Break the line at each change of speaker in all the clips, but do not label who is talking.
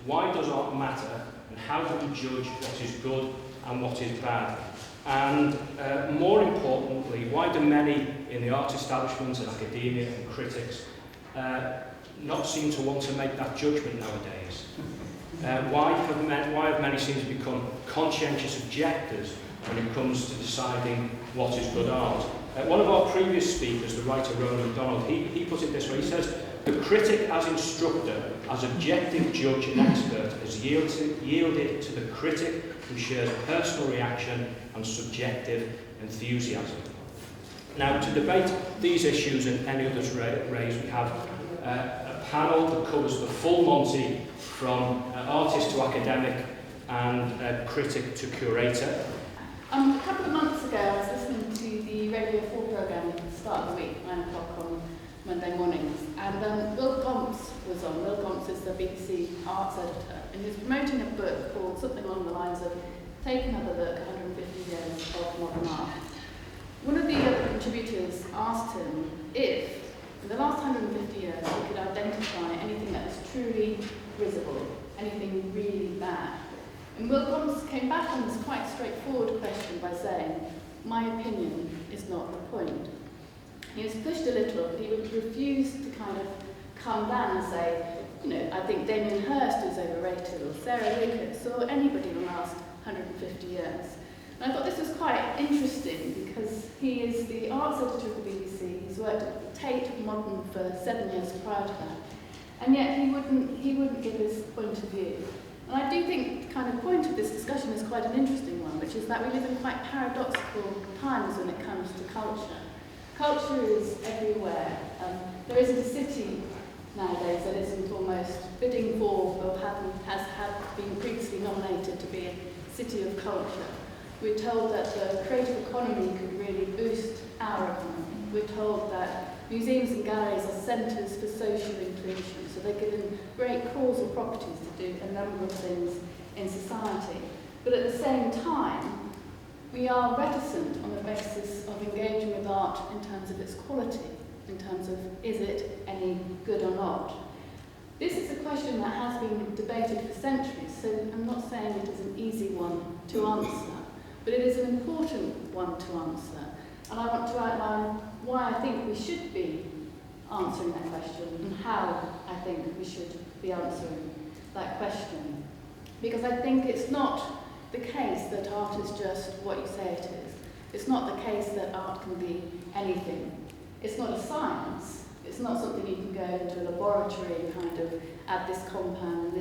Why does art matter, and how do we judge what is good and what is bad? And more importantly, why do many in the art establishment and academia and critics not seem to want to make that judgment nowadays? Why have many seemed to become conscientious objectors when it comes to deciding what is good art? One of our previous speakers, the writer Ronan MacDonald, he put it this way. He says, the critic as instructor, as objective judge and expert, has yielded to the critic who shares personal reaction and subjective enthusiasm. Now, to debate these issues and any others raised, we have a panel that covers the full Monty, from artist to academic and critic to curator.
A couple of months ago, I was listening to the Radio 4 programme at the start of the week, 9 o'clock on Monday mornings, and Will Gomps was on. Will Gomps is the BBC arts editor, and he was promoting a book called something along the lines of Take Another Look, 150 Years of Modern Art. One of the other contributors asked him if, in the last 150 years, he could identify anything that was truly risible, anything really bad. And Will Gomps came back on this quite straightforward question by saying, my opinion is not the point. He was pushed a little, but he would refuse to kind of come down and say, you know, I think Damien Hirst is overrated, or Sarah Lucas, or anybody in the last 150 years. And I thought this was quite interesting because he is the arts editor of the BBC. He's worked at Tate Modern for 7 years prior to that, and yet he wouldn't give his point of view. And I do think the kind of point of this discussion is quite an interesting one, which is that we live in quite paradoxical times when it comes to culture. Culture is everywhere. There isn't a city nowadays that isn't almost bidding for or has been previously nominated to be a city of culture. We're told that the creative economy could really boost our economy. We're told that museums and galleries are centres for social inclusion, so they're given great causal properties to do a number of things in society. But at the same time, we are reticent on the basis of engaging with art in terms of its quality, in terms of is it any good or not. This is a question that has been debated for centuries, so I'm not saying it is an easy one to answer, but it is an important one to answer. And I want to outline why I think we should be answering that question and how I think we should be answering that question. Because I think it's not the case that art is just what you say it is. It's not the case that art can be anything. It's not a science. It's not something you can go into a laboratory and kind of add this compound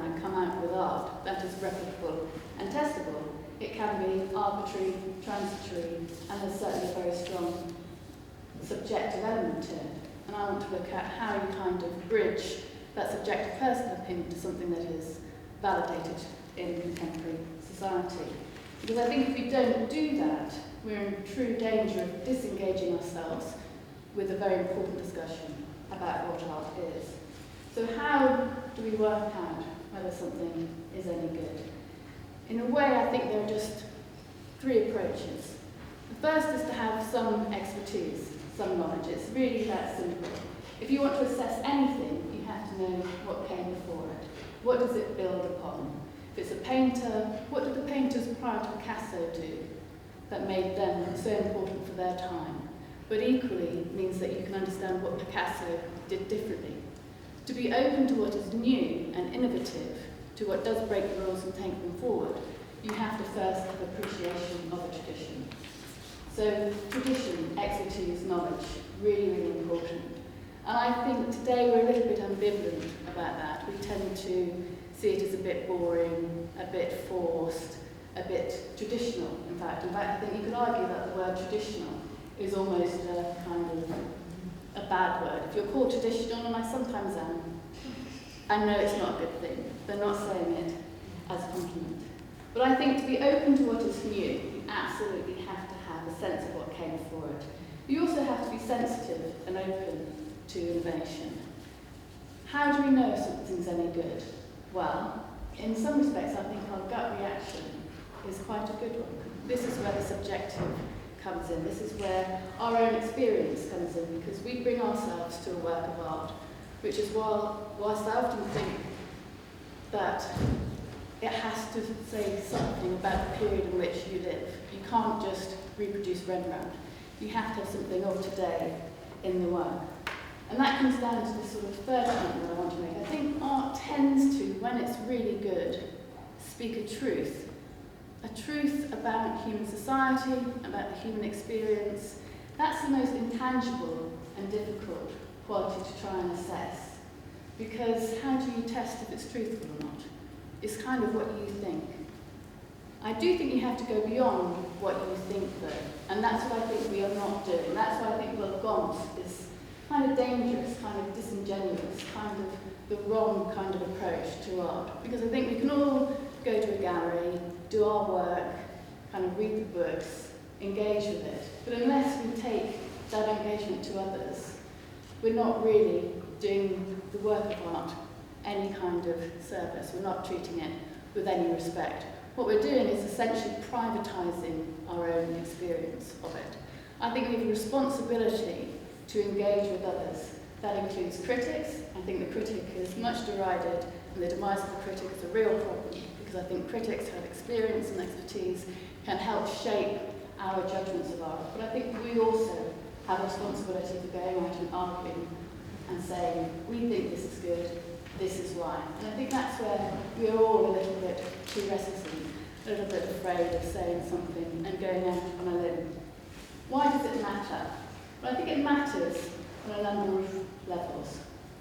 and come out with art that is replicable and testable. It can be arbitrary, transitory, and there's certainly a very strong subjective element to it. And I want to look at how you kind of bridge that subjective personal opinion to something that is validated in contemporary society. Because I think if we don't do that, we're in true danger of disengaging ourselves with a very important discussion about what art is. So how do we work out whether something is any good? In a way, I think there are just three approaches. The first is to have some expertise, some knowledge. It's really that simple. If you want to assess anything, you have to know what came before it. What does it build upon? If it's a painter, what did the painters prior to Picasso do that made them so important for their time? But equally means that you can understand what Picasso did differently. To be open to what is new and innovative, to what does break the rules and take them forward, you have to first have appreciation of a tradition. So tradition, expertise, knowledge, really, really important. And I think today we're a little bit ambivalent about that. We tend to see it as a bit boring, a bit forced, a bit traditional, in fact. I think you could argue that the word traditional is almost a kind of a bad word. If you're called traditional, and I sometimes am, I know it's not a good thing. They're not saying it as a compliment. But I think to be open to what is new, you absolutely have to have a sense of what came before it. You also have to be sensitive and open to innovation. How do we know if something's any good? Well, in some respects, I think our gut reaction is quite a good one. This is where the subjective comes in. This is where our own experience comes in, because we bring ourselves to a work of art, which is whilst I often think that it has to say something about the period in which you live. You can't just reproduce Rembrandt. You have to have something of today in the work. And that comes down to this sort of third point that I want to make. I think art tends to, when it's really good, speak a truth about human society, about the human experience. That's the most intangible and difficult quality to try and assess. Because how do you test if it's truthful or not? It's kind of what you think. I do think you have to go beyond what you think, though, and that's what I think we are not doing. That's why I think Gomps is kind of dangerous, kind of disingenuous, kind of the wrong kind of approach to art. Because I think we can all go to a gallery, do our work, kind of read the books, engage with it. But unless we take that engagement to others, we're not really doing the work of art any kind of service. We're not treating it with any respect. What we're doing is essentially privatising our own experience of it. I think we have a responsibility to engage with others. That includes critics. I think the critic is much derided, and the demise of the critic is a real problem, because I think critics have experience and expertise, can help shape our judgments of art. But I think we also have a responsibility for going out and arguing and saying, we think this is good, this is why. And I think that's where we're all a little bit too reticent, a little bit afraid of saying something and going out on a limb. Why does it matter? Well, I think it matters on a number of levels.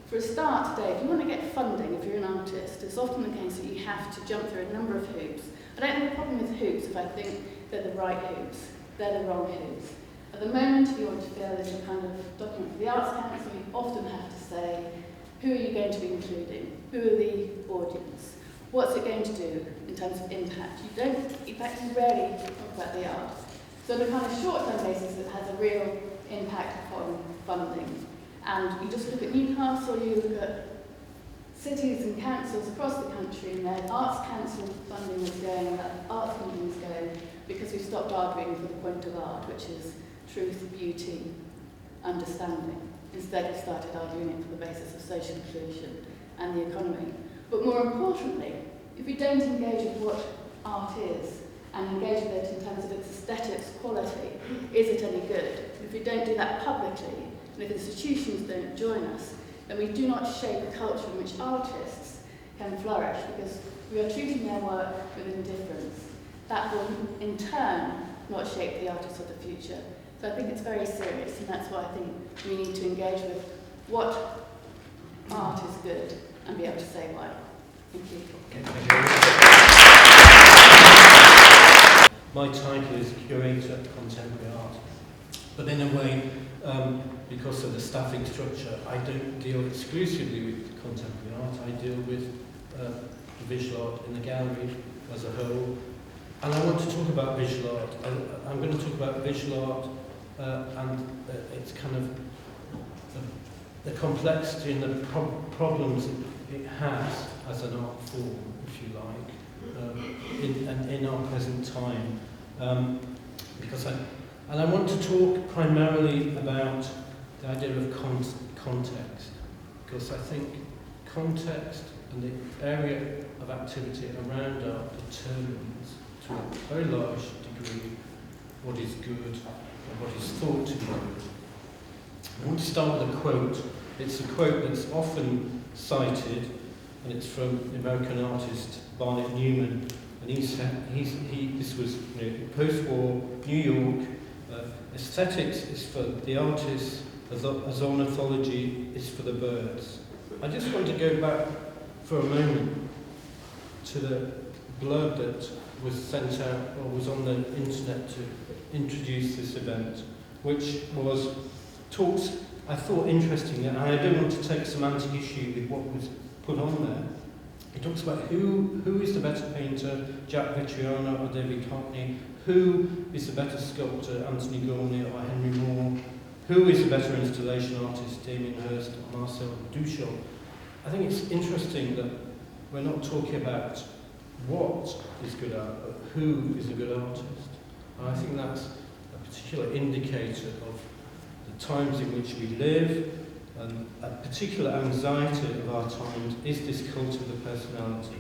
For a start today, if you want to get funding, if you're an artist, it's often the case that you have to jump through a number of hoops. I don't have a problem with hoops if I think they're the right hoops. They're the wrong hoops. At the moment, if you want to fill in a kind of document for the Arts Council, you often have to say, who are you going to be including? Who are the audience? What's it going to do in terms of impact? In fact, you rarely talk about the art. So on a kind of short-term basis, it has a real impact upon funding. And you just look at Newcastle, you look at cities and councils across the country, and their arts council funding is going, and that arts funding is going, because we stopped arguing for the point of art, which is truth, beauty, understanding. Instead, we started arguing it for the basis of social inclusion and the economy. But more importantly, if we don't engage with what art is, and engage with it in terms of its aesthetics, quality, is it any good? If we don't do that publicly, and if institutions don't join us, then we do not shape a culture in which artists can flourish, because we are treating their work with indifference. That will, in turn, not shape the artists of the future. So I think it's very serious, and that's why I think we need to engage with what art is good and be able to say why. Thank you.
My title is Curator of Contemporary Art, but in a way, because of the staffing structure, I don't deal exclusively with contemporary art. I deal with visual art in the gallery as a whole. And I want to talk about visual art. I'm going to talk about visual art and it's kind of the complexity and the problems it has as an art form, if you like, in our present time. And I want to talk primarily about the idea of context, because I think context and the area of activity around art determines, to a very large degree, what is good and what is thought to be good. I want to start with a quote. It's a quote that's often cited, and it's from the American artist Barnett Newman. And he said, this was post-war New York. Aesthetics is for the artists, as ornithology is for the birds. I just want to go back for a moment to the blurb that was sent out or was on the internet to introduce this event, which was talks, I thought interesting, and I don't want to take semantic issue with what was put on there. It talks about who is the better painter, Jack Vitriano or David Hockney, who is the better sculptor, Anthony Gormley or Henry Moore, who is the better installation artist, Damien Hirst or Marcel Duchamp. I think it's interesting that we're not talking about what is good art, but who is a good artist. And I think that's a particular indicator of the times in which we live, And a particular anxiety of our times is this cult of the personality,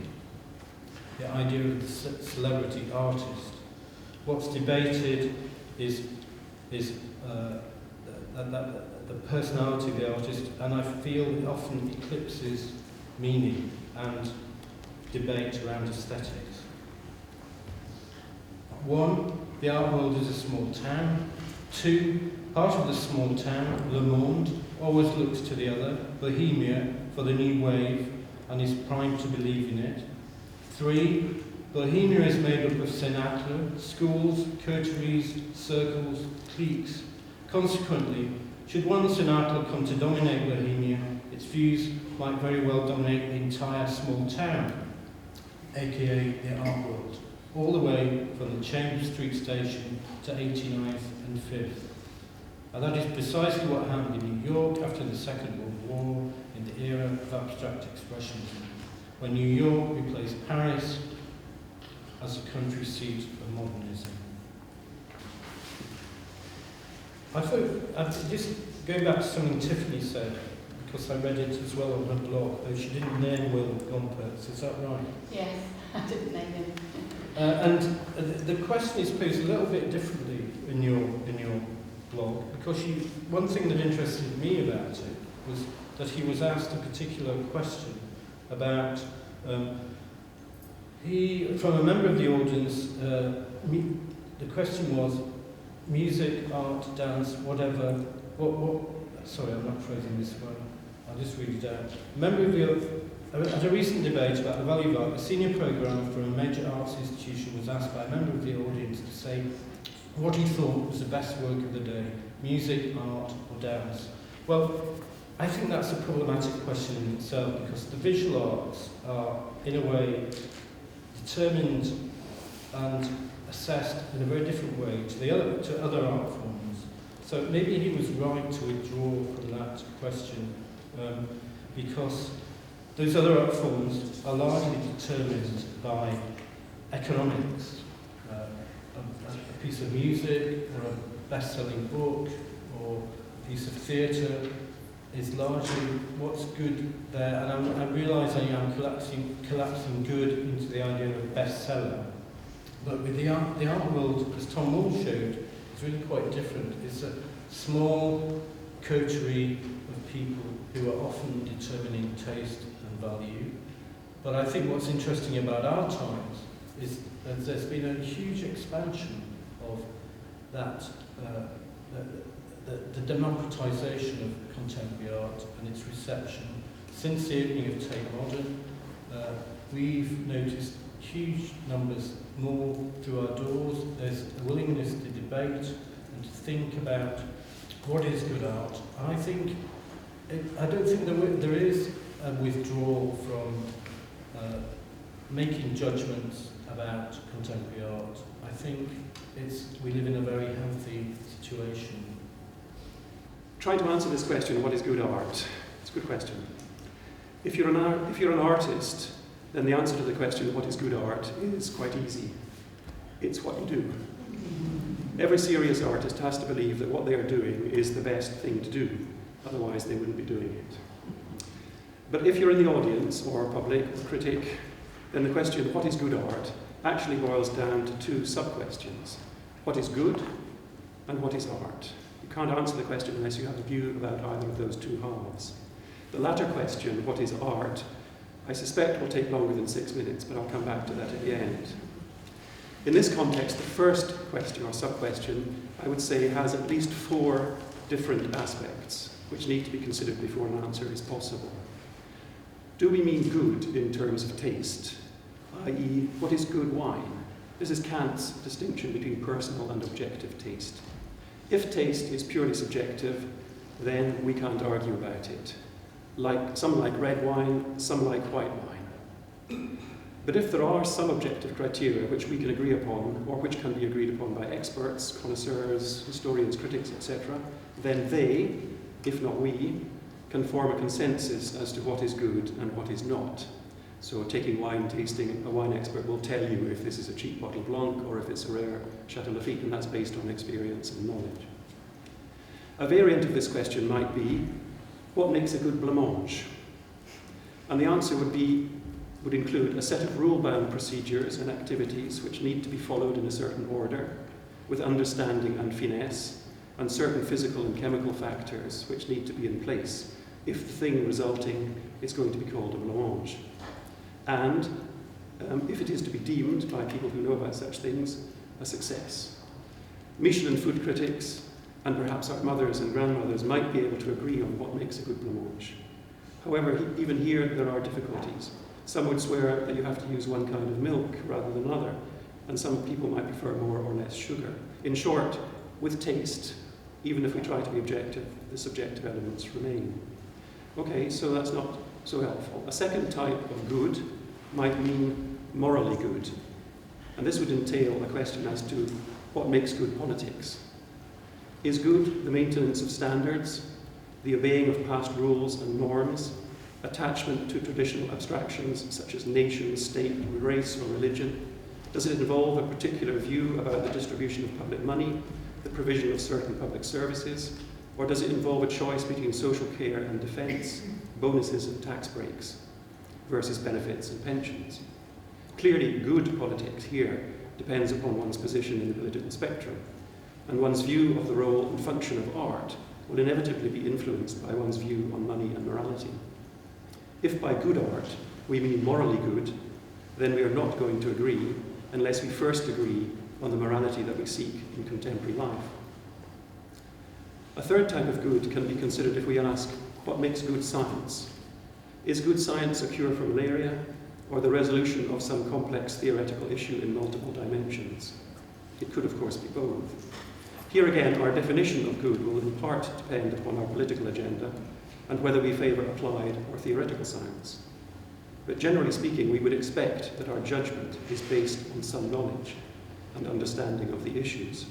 the idea of the celebrity artist. What's debated is the personality of the artist, and I feel it often eclipses meaning and debate around aesthetics. 1, the art world is a small town. 2, part of the small town, Le Monde, always looks to the other, Bohemia, for the new wave, and is primed to believe in it. 3, Bohemia is made up of cénacles, schools, coteries, circles, cliques. Consequently, should one cenacle come to dominate Bohemia, its views might very well dominate the entire small town, aka the art world, all the way from the Chambers Street station to 89th and 5th. And that is precisely what happened in New York after the Second World War, in the era of abstract expressionism, when New York replaced Paris as a country seat of modernism. I thought, just going back to something Tiffany said, because I read it as well on her blog, though she didn't name Will Gompertz, is that right?
Yes, I didn't name him.
And the question is posed a little bit differently in your blog, because one thing that interested me about it was that he was asked a particular question about, from a member of the audience, the question was, music, art, dance, whatever, sorry, I'm not phrasing this well, I'll just read it out. At a recent debate about the value of art, a senior programmer from a major arts institution was asked by a member of the audience to say what he thought was the best work of the day, music, art, or dance. Well, I think that's a problematic question in itself, because the visual arts are, in a way, determined and assessed in a very different way to other art forms. So maybe he was right to withdraw from that question, because those other art forms are largely determined by economics. A piece of music, or a best-selling book, or a piece of theatre is largely what's good there. And I'm realising I'm collapsing good into the idea of a bestseller. But with the art world, as Tom Walsh showed, it's really quite different. It's a small coterie of people who are often determining taste and value. But I think what's interesting about our times is that there's been a huge expansion of that, the democratization of contemporary art and its reception. Since the opening of Tate Modern, we've noticed huge numbers more through our doors. There's a willingness to debate and to think about what is good art. And I don't think there is a withdrawal from making judgments about contemporary art. I think we live in a very healthy situation.
Trying to answer this question, what is good art? It's a good question. If you're an artist, then the answer to the question, what is good art, is quite easy. It's what you do. Every serious artist has to believe that what they are doing is the best thing to do, otherwise they wouldn't be doing it. But if you're in the audience, or public, or critic, then the question, what is good art, actually boils down to two sub-questions. What is good, and what is art? You can't answer the question unless you have a view about either of those two halves. The latter question, what is art, I suspect will take longer than 6 minutes, but I'll come back to that at the end. In this context, the first question or sub-question, I would say, has at least 4 different aspects which need to be considered before an answer is possible. Do we mean good in terms of taste? I.e., what is good wine? This is Kant's distinction between personal and objective taste. If taste is purely subjective, then we can't argue about it. Some like red wine, some like white wine. But if there are some objective criteria which we can agree upon, or which can be agreed upon by experts, connoisseurs, historians, critics, etc., then they, if not we, can form a consensus as to what is good and what is not. So taking wine tasting, a wine expert will tell you if this is a cheap bottle blanc or if it's a rare Chateau Lafite, and that's based on experience and knowledge. A variant of this question might be, what makes a good blancmange? And the answer would include a set of rule-bound procedures and activities which need to be followed in a certain order, with understanding and finesse, and certain physical and chemical factors which need to be in place if the thing resulting is going to be called a blancmange. And if it is to be deemed by people who know about such things, a success. Michelin food critics, and perhaps our mothers and grandmothers, might be able to agree on what makes a good blancmange. However, even here there are difficulties. Some would swear that you have to use one kind of milk rather than another, and some people might prefer more or less sugar. In short, with taste, even if we try to be objective, the subjective elements remain. Okay, so that's not so helpful. A second type of good might mean morally good, and this would entail a question as to what makes good politics. Is good the maintenance of standards, the obeying of past rules and norms, attachment to traditional abstractions such as nation, state, race, or religion? Does it involve a particular view about the distribution of public money, the provision of certain public services, or does it involve a choice between social care and defence, bonuses and tax breaks, versus benefits and pensions? Clearly, good politics here depends upon one's position in the political spectrum, and one's view of the role and function of art will inevitably be influenced by one's view on money and morality. If by good art we mean morally good, then we are not going to agree unless we first agree on the morality that we seek in contemporary life. A third type of good can be considered if we ask, what makes good science? Is good science a cure for malaria, or the resolution of some complex theoretical issue in multiple dimensions? It could, of course, be both. Here again, our definition of good will in part depend upon our political agenda and whether we favour applied or theoretical science. But generally speaking, we would expect that our judgment is based on some knowledge and understanding of the issues.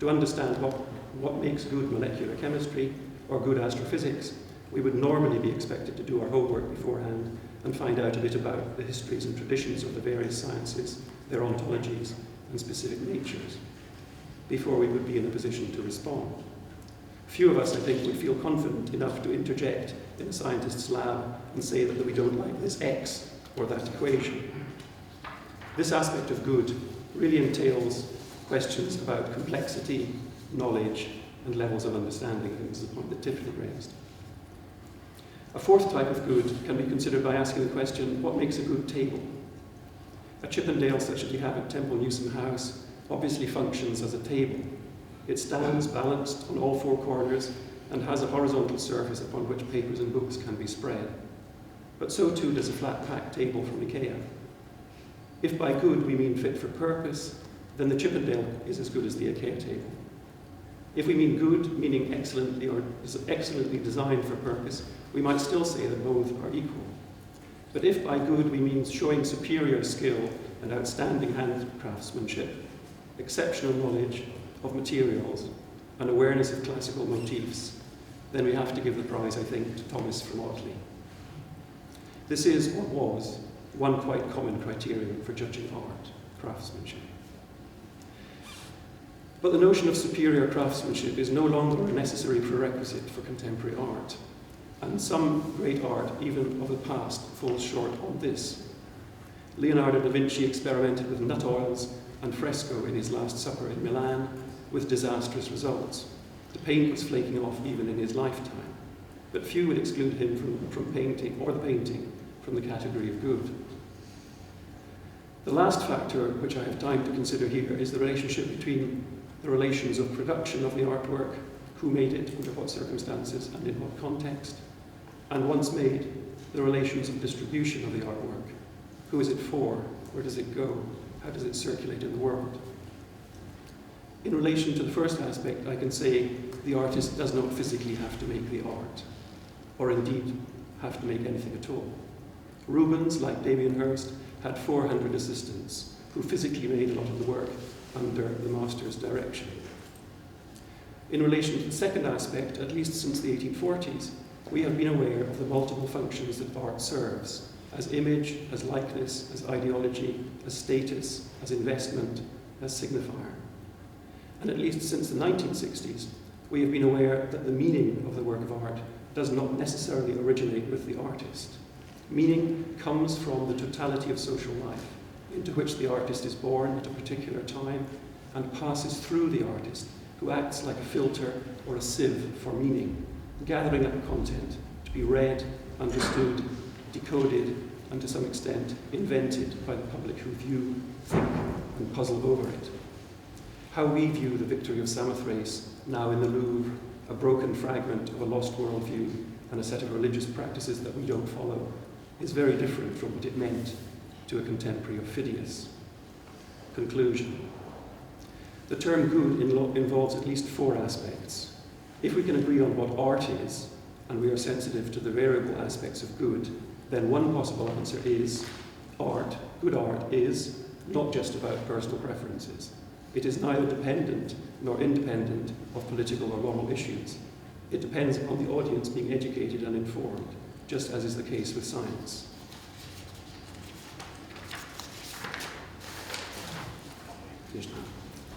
To understand what makes good molecular chemistry or good astrophysics, we would normally be expected to do our homework beforehand and find out a bit about the histories and traditions of the various sciences, their ontologies and specific natures, before we would be in a position to respond. Few of us, I think, would feel confident enough to interject in a scientist's lab and say that we don't like this X or that equation. This aspect of good really entails questions about complexity, knowledge, and levels of understanding. I think this is the point that Tiffany raised. A fourth type of good can be considered by asking the question, what makes a good table? A Chippendale such as we have at Temple Newsome House obviously functions as a table. It stands balanced on all four corners and has a horizontal surface upon which papers and books can be spread. But so too does a flat-pack table from IKEA. If by good we mean fit for purpose, then the Chippendale is as good as the IKEA table. If we mean good, meaning excellently or excellently designed for purpose, we might still say that both are equal. But if by good we mean showing superior skill and outstanding handcraftsmanship, exceptional knowledge of materials, and awareness of classical motifs, then we have to give the prize, I think, to Thomas from Otley. This is, or was, one quite common criterion for judging art, craftsmanship. But the notion of superior craftsmanship is no longer a necessary prerequisite for contemporary art, and some great art, even of the past, falls short on this. Leonardo da Vinci experimented with nut oils and fresco in his Last Supper in Milan, with disastrous results. The paint was flaking off even in his lifetime, but few would exclude him from painting, or the painting, from the category of good. The last factor which I have time to consider here is the relationship between the relations of production of the artwork, who made it, under what circumstances, and in what context, and once made, the relations of distribution of the artwork. Who is it for? Where does it go? How does it circulate in the world? In relation to the first aspect, I can say the artist does not physically have to make the art, or indeed have to make anything at all. Rubens, like Damien Hirst, had 400 assistants who physically made a lot of the work under the master's direction. In relation to the second aspect, at least since the 1840s, we have been aware of the multiple functions that art serves, as image, as likeness, as ideology, as status, as investment, as signifier. And at least since the 1960s, we have been aware that the meaning of the work of art does not necessarily originate with the artist. Meaning comes from the totality of social life, into which the artist is born at a particular time and passes through the artist, who acts like a filter or a sieve for meaning, gathering up content to be read, understood, decoded, and to some extent invented by the public who view, think, and puzzle over it. How we view the victory of Samothrace, now in the Louvre, a broken fragment of a lost worldview and a set of religious practices that we don't follow, is very different from what it meant to a contemporary of Phidias. Conclusion. The term good involves at least 4 aspects. If we can agree on what art is, and we are sensitive to the variable aspects of good, then one possible answer is art, good art, is not just about personal preferences. It is neither dependent nor independent of political or moral issues. It depends upon the audience being educated and informed, just as is the case with science.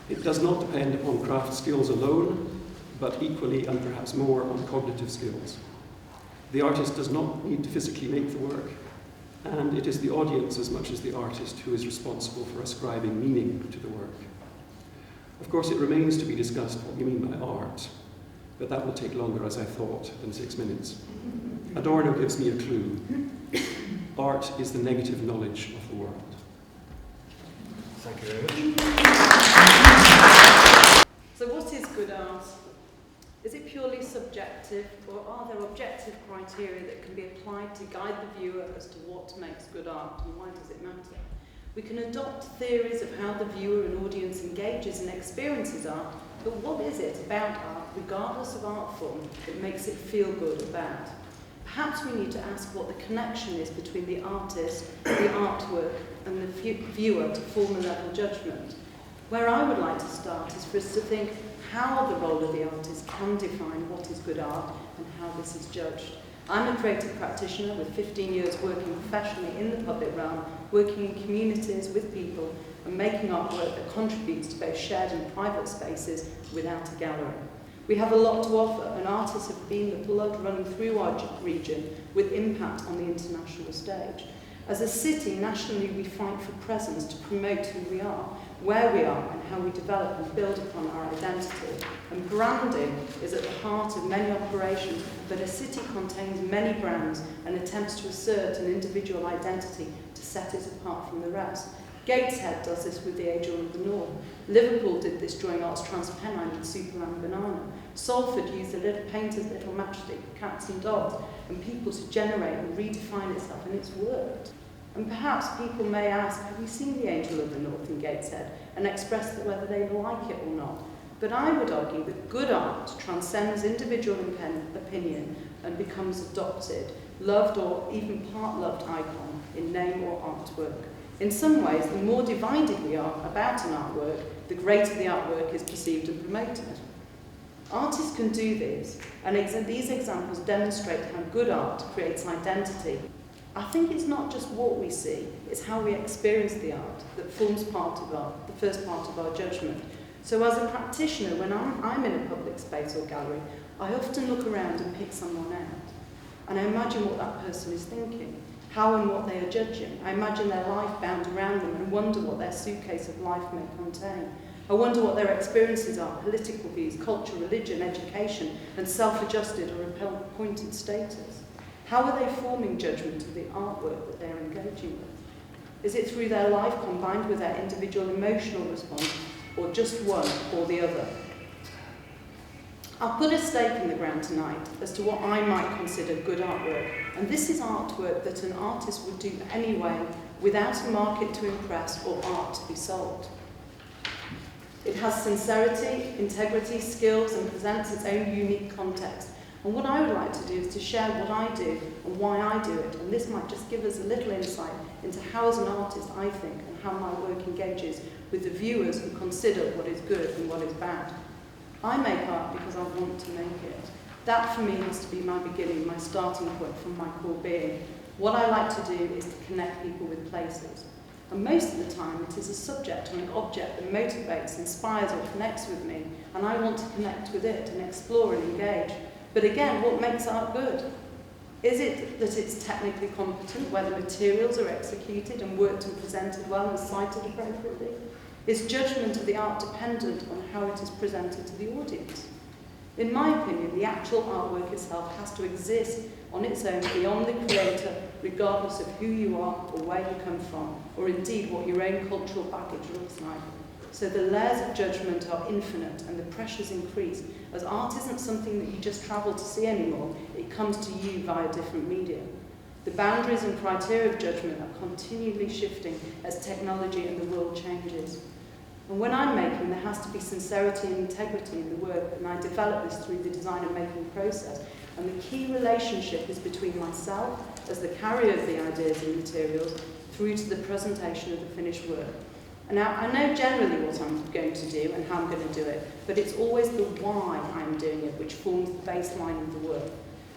It does not depend upon craft skills alone, but equally and perhaps more on cognitive skills. The artist does not need to physically make the work, and it is the audience as much as the artist who is responsible for ascribing meaning to the work. Of course, it remains to be discussed what we mean by art, but that will take longer, as I thought, than 6 minutes. Adorno gives me a clue. Art is the negative knowledge of the world.
Thank you very much.
So what is good art? Is it purely subjective, or are there objective criteria that can be applied to guide the viewer as to what makes good art, and why does it matter? We can adopt theories of how the viewer and audience engages and experiences art, but what is it about art, regardless of art form, that makes it feel good or bad? Perhaps we need to ask what the connection is between the artist, the artwork, and the viewer to form a level judgment. Where I would like to start is for us to think how the role of the artist can define what is good art and how this is judged. I'm a creative practitioner with 15 years working professionally in the public realm, working in communities with people and making artwork that contributes to both shared and private spaces without a gallery. We have a lot to offer, and artists have been the blood running through our region with impact on the international stage. As a city, nationally, we fight for presence to promote who we are, where we are, and how we develop and build upon our identity. And branding is at the heart of many operations, but a city contains many brands and attempts to assert an individual identity to set it apart from the rest. Gateshead does this with the Angel of the North. Liverpool did this during Arts Transpennine with Superman Banana. Salford used a little painter's little matchstick for cats and dogs and people to generate and redefine itself, and it's worked. And perhaps people may ask, have we seen the Angel of the North in Gateshead, and express whether they like it or not. But I would argue that good art transcends individual opinion and becomes adopted, loved or even part-loved icon in name or artwork. In some ways, the more divided we are about an artwork, the greater the artwork is perceived and promoted. Artists can do this, and these examples demonstrate how good art creates identity. I think it's not just what we see, it's how we experience the art that forms the first part of our judgment. So as a practitioner, when I'm in a public space or gallery, I often look around and pick someone out. And I imagine what that person is thinking, how and what they are judging. I imagine their life bound around them and wonder what their suitcase of life may contain. I wonder what their experiences are, political views, culture, religion, education, and self-adjusted or appointed status. How are they forming judgment of the artwork that they're engaging with? Is it through their life combined with their individual emotional response, or just one or the other? I'll put a stake in the ground tonight as to what I might consider good artwork, and this is artwork that an artist would do anyway without a market to impress or art to be sold. It has sincerity, integrity, skills, and presents its own unique context. And what I would like to do is to share what I do and why I do it, and this might just give us a little insight into how as an artist I think and how my work engages with the viewers who consider what is good and what is bad. I make art because I want to make it. That for me has to be my beginning, my starting point from my core being. What I like to do is to connect people with places. And most of the time it is a subject or an object that motivates, inspires or connects with me, and I want to connect with it and explore and engage. But again, what makes art good? Is it that it's technically competent, where the materials are executed and worked and presented well and cited appropriately? Is judgment of the art dependent on how it is presented to the audience? In my opinion, the actual artwork itself has to exist on its own beyond the creator, regardless of who you are or where you come from, or indeed what your own cultural baggage looks like. So the layers of judgment are infinite and the pressures increase, as art isn't something that you just travel to see anymore, it comes to you via different media. The boundaries and criteria of judgment are continually shifting as technology and the world changes. And when I'm making, there has to be sincerity and integrity in the work, and I develop this through the design and making process. And the key relationship is between myself, as the carrier of the ideas and materials, through to the presentation of the finished work. And now, I know generally what I'm going to do and how I'm going to do it, but it's always the why I'm doing it which forms the baseline of the work.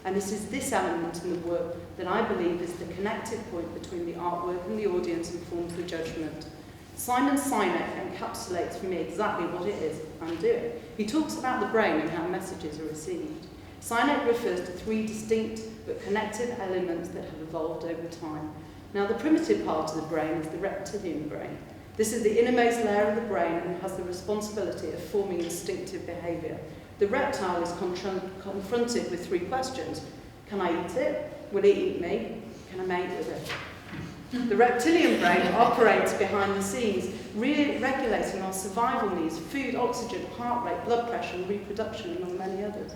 And this is this element in the work that I believe is the connective point between the artwork and the audience and forms the judgment. Simon Sinek encapsulates for me exactly what it is I'm doing. He talks about the brain and how messages are received. Sinek refers to three distinct but connected elements that have evolved over time. Now, the primitive part of the brain is the reptilian brain. This is the innermost layer of the brain and has the responsibility of forming instinctive behaviour. The reptile is confronted with three questions. Can I eat it? Will it eat me? Can I mate with it? The reptilian brain operates behind the scenes, regulating our survival needs, food, oxygen, heart rate, blood pressure, and reproduction, among many others.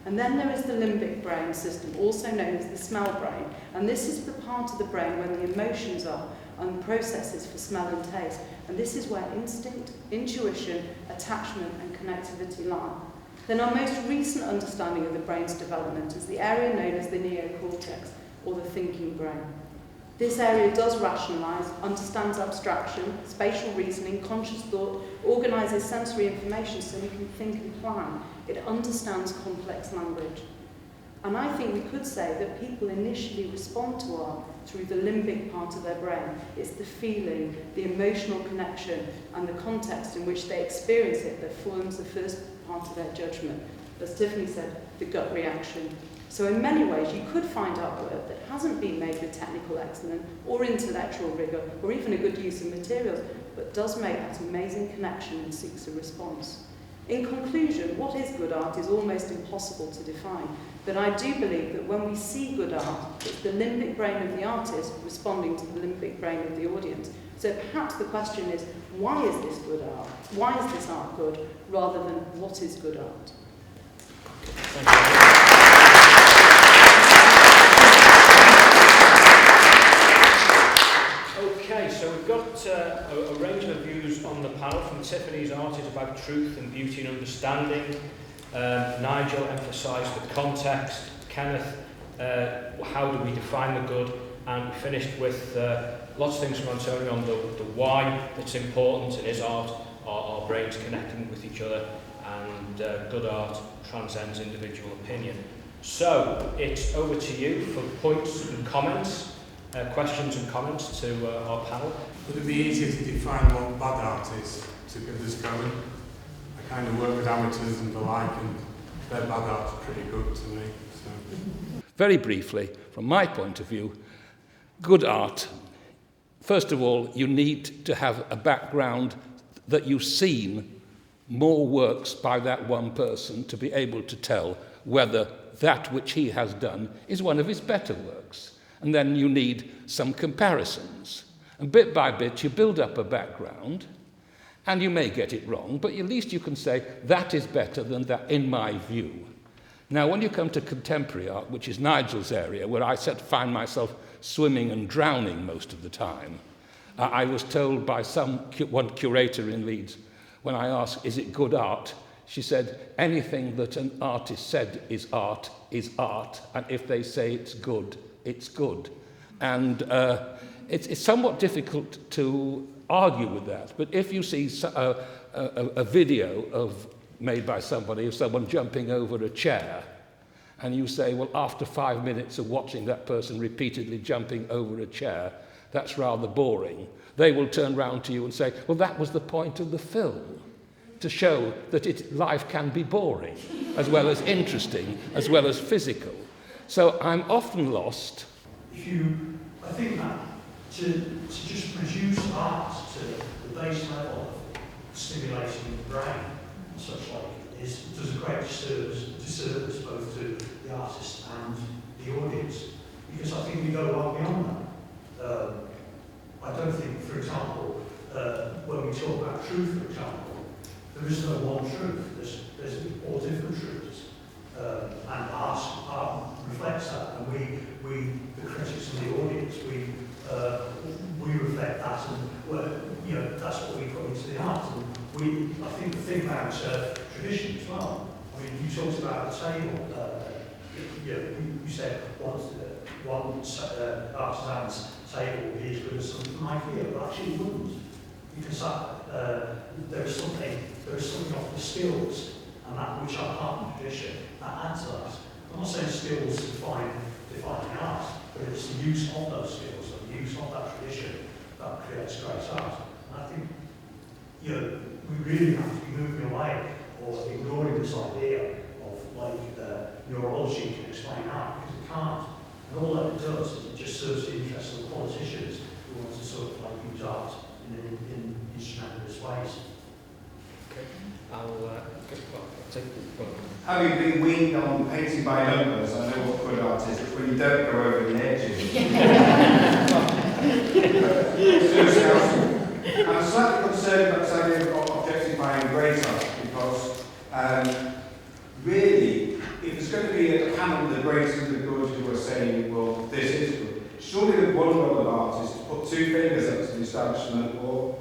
And then there is the limbic brain system, also known as the smell brain. And this is the part of the brain where the emotions are and processes for smell and taste. And this is where instinct, intuition, attachment, and connectivity lie. Then our most recent understanding of the brain's development is the area known as the neocortex, or the thinking brain. This area does rationalise, understands abstraction, spatial reasoning, conscious thought, organises sensory information so we can think and plan. It understands complex language. And I think we could say that people initially respond to art through the limbic part of their brain. It's the feeling, the emotional connection, and the context in which they experience it that forms the first part of their judgment. As Tiffany said, the gut reaction. So in many ways, you could find artwork that hasn't been made with technical excellence or intellectual rigour or even a good use of materials, but does make that amazing connection and seeks a response. In conclusion, what is good art is almost impossible to define, but I do believe that when we see good art, it's the limbic brain of the artist responding to the limbic brain of the audience. So perhaps the question is, why is this good art? Why is this art good, rather than what is good art?
Thank you. Okay, so we've got a range of views on the panel. From Tiffany's art is about truth and beauty and understanding. Nigel emphasised the context. Kenneth, how do we define the good? And we finished with lots of things from Antonia on the why that's important in his art, our brains connecting with each other, and good art transcends individual opinion. So it's over to you for points and comments. Questions and comments to our panel.
Would it be easier to define what bad art is to get this going? I kind of work with amateurs and the like, and their bad art's pretty good to me. So.
Very briefly, from my point of view, good art, first of all, you need to have a background that you've seen more works by that one person to be able to tell whether that which he has done is one of his better works. And then you need some comparisons. And bit by bit, you build up a background, and you may get it wrong, but at least you can say, that is better than that, in my view. Now, when you come to contemporary art, which is Nigel's area, where I find myself swimming and drowning most of the time, I was told by one curator in Leeds, when I asked, is it good art? She said, anything that an artist said is art, and if they say it's good, it's good. And it's somewhat difficult to argue with that. But if you see a video made by somebody of someone jumping over a chair, and you say, well, after 5 minutes of watching that person repeatedly jumping over a chair, that's rather boring, they will turn round to you and say, well, that was the point of the film. to show that life can be boring, as well as interesting, as well as physical. So I'm often lost.
I think that to just produce art to the base level of stimulating the brain and such like does a great disservice both to the artist and the audience, because I think we go well beyond that. I don't think, for example, when we talk about truth, for example, there is no one truth. There's all different truths, and art reflects that, and we the critics and the audience, we reflect that, and that's what we put into the art. And I think the thing about tradition as well. I mean, you talked about the table. You said one artisan's table would be as good as something from IKEA, but actually it wouldn't, because there is something of the skills and that which are part of the tradition that adds to that. I'm not saying skills define the art, but it's the use of those skills and the use of that tradition that creates great art. And I think we really have to be moving away or ignoring this idea of neurology can explain art, because it can't. And all that it does is it just serves the interests of the politicians who want to sort of use art in instrumentalist ways.
Okay, I'll take the point.
Having been weaned on painting by numbers, I know what good art is. It's when you don't go over the edges. I'm slightly concerned about this idea of objectifying great art, because really, if there's going to be a canon of the great and the good who are saying, well, this is good, surely the one role of art is to put two fingers up to the establishment or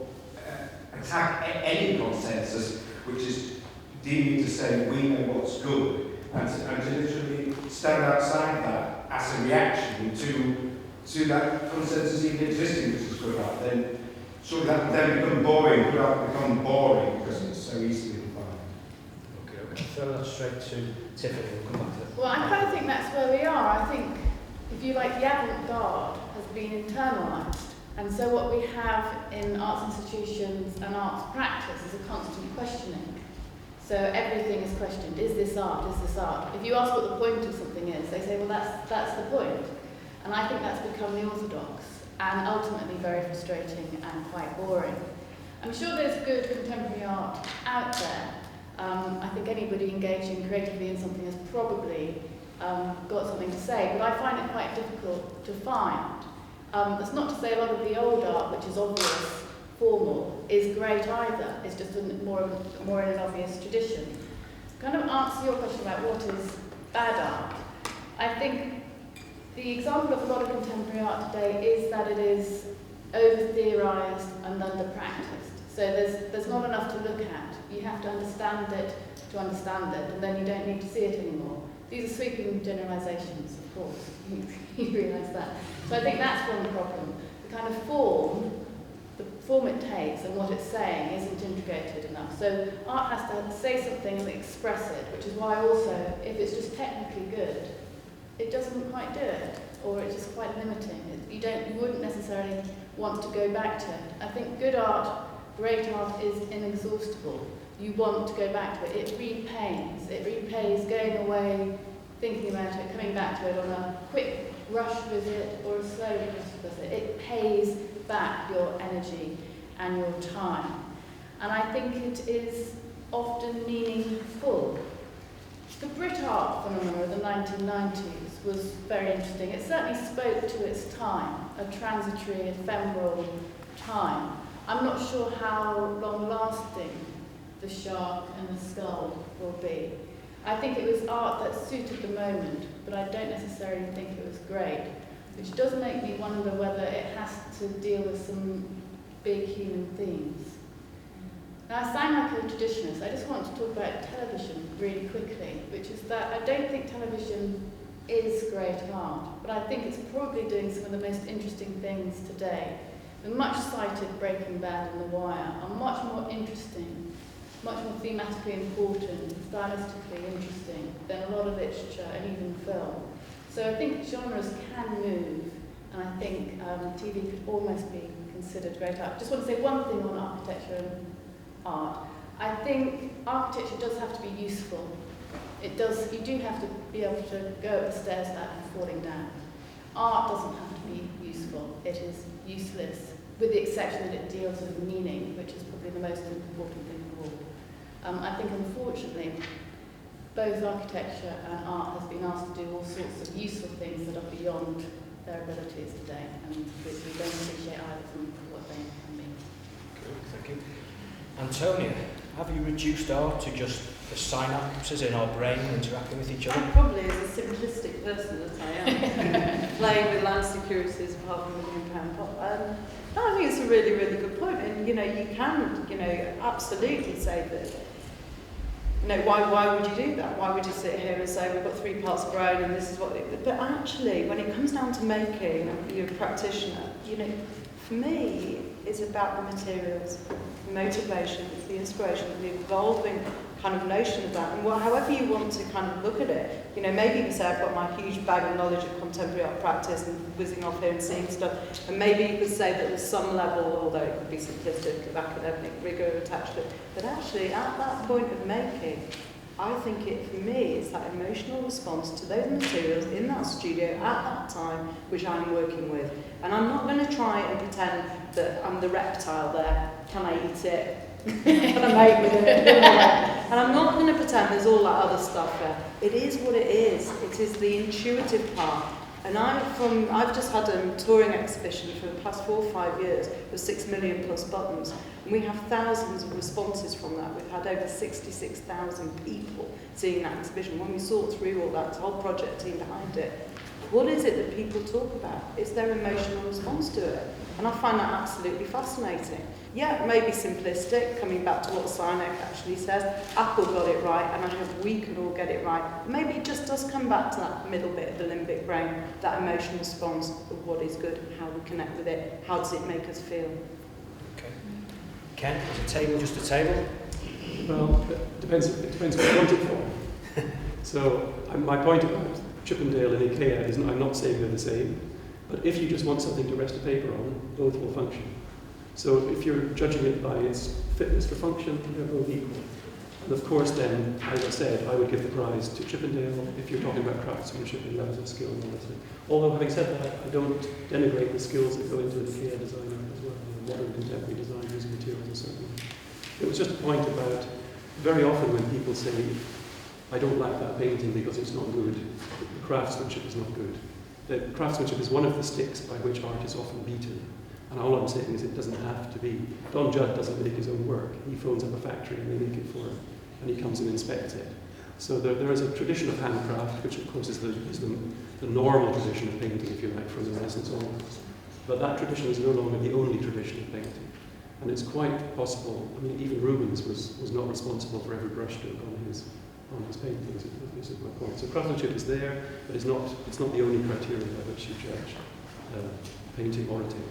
attack any consensus which is deeming to say we know what's good, and to literally stand outside that as a reaction to that consensus even existing, which is good art. Then surely that would then become boring. Good art would become boring because it's so easily defined.
Okay, throw that straight to Tiffany. We'll come back to that.
Well, I kind of think that's where we are. I think, if you like, the avant-garde has been internalised. And so what we have in arts institutions and arts practice is a constant questioning. So everything is questioned. Is this art? Is this art? If you ask what the point of something is, they say, well, that's the point. And I think that's become the orthodox and ultimately very frustrating and quite boring. I'm sure there's good contemporary art out there. I think anybody engaging creatively in something has probably got something to say, but I find it quite difficult to find. That's not to say a lot of the old art, which is obvious, formal, is great either. It's just more in an obvious tradition. To kind of answer your question about what is bad art, I think the example of a lot of contemporary art today is that it is over-theorized and under-practiced. So there's not enough to look at. You have to understand it, and then you don't need to see it anymore. These are sweeping generalizations, of course. You realise that. So I think that's one problem. The kind of form it takes and what it's saying isn't integrated enough. So art has to say something and express it, which is why also, if it's just technically good, it doesn't quite do it, or it's just quite limiting. You wouldn't necessarily want to go back to it. I think good art, great art is inexhaustible. You want to go back to it. It repays going away, thinking about it, coming back to it on a quick rush visit or a slow rush visit. It pays back your energy and your time. And I think it is often meaningful. The Brit art phenomena of the 1990s was very interesting. It certainly spoke to its time, a transitory, ephemeral time. I'm not sure how long-lasting the shark and the skull will be. I think it was art that suited the moment, but I don't necessarily think it was great, which does make me wonder whether it has to deal with some big human themes. Now, I sound like a traditionalist. I just want to talk about television really quickly, which is that I don't think television is great art, but I think it's probably doing some of the most interesting things today. The much-cited Breaking Bad and The Wire are much more interesting, much more thematically important, stylistically interesting than a lot of literature and even film. So I think genres can move, and I think TV could almost be considered great art. I just want to say one thing on architecture and art. I think architecture does have to be useful. It does. You do have to be able to go up the stairs without falling down. Art doesn't have to be useful. It is useless, with the exception that it deals with meaning, which is probably the most important thing of all. I think, unfortunately, both architecture and art has been asked to do all sorts of useful things that are beyond their abilities today, and we don't appreciate either from what they can mean.
Cool, thank you. Antonia, have you reduced art to just the synapses in our brain interacting with each other?
I probably, as a simplistic person that I am, playing with land securities for £500 million pop. No, I think it's a really, really good point. And, you can, absolutely say that, why would you do that? Why would you sit here and say, we've got 3 parts of brain and this is what it... But actually, when it comes down to making, you're a practitioner, for me, it's about the materials, the motivation, the inspiration, the evolving kind of notion of that. And however you want to kind of look at it, maybe you can say I've got my huge bag of knowledge of contemporary art practice and whizzing off here and seeing stuff, and maybe you could say that there's some level, although it could be simplistic, of academic rigour attached to it, but actually at that point of making, I think it, for me, is that emotional response to those materials in that studio at that time which I'm working with. And I'm not going to try and pretend that I'm the reptile there. Can I eat it? Can I make with it? And I'm not going to pretend there's all that other stuff there. It is what it is. It is the intuitive part. And I've just had a touring exhibition for the past 4 or 5 years with 6 million plus buttons. And we have thousands of responses from that. We've had over 66,000 people seeing that exhibition. When we sort through all that, the whole project team behind it, what is it that people talk about? It's their emotional response to it. And I find that absolutely fascinating. Yeah, it may be simplistic, coming back to what Sinek actually says. Apple got it right, and I hope we can all get it right. Maybe it just does come back to that middle bit of the limbic brain, that emotional response of what is good, and how we connect with it, how does it make us feel.
Okay. Ken, is a table just a table?
Well, it depends what you want it for. So my point about Chippendale and IKEA is I'm not saying they're the same, but if you just want something to rest a paper on, both will function. So if you're judging it by its fitness for function, they're both equal. And of course then, as I said, I would give the prize to Chippendale if you're talking about craftsmanship and levels of skill and all that. Although having said that, I don't denigrate the skills that go into an IKEA designer as well, modern contemporary design using materials and so on. It was just a point about, very often when people say, I don't like that painting because it's not good, the craftsmanship is not good. The craftsmanship is one of the sticks by which art is often beaten. And all I'm saying is it doesn't have to be. Don Judd doesn't make his own work. He phones up a factory and they make it for him. And he comes and inspects it. So there is a tradition of handcraft, which of course is the normal tradition of painting, if you like, from the Renaissance onwards. But that tradition is no longer the only tradition of painting. And it's quite possible, I mean, even Rubens was not responsible for every brushstroke on his paintings. This is my point. So craftsmanship is there, but it's not the only criteria by which you judge painting or a table.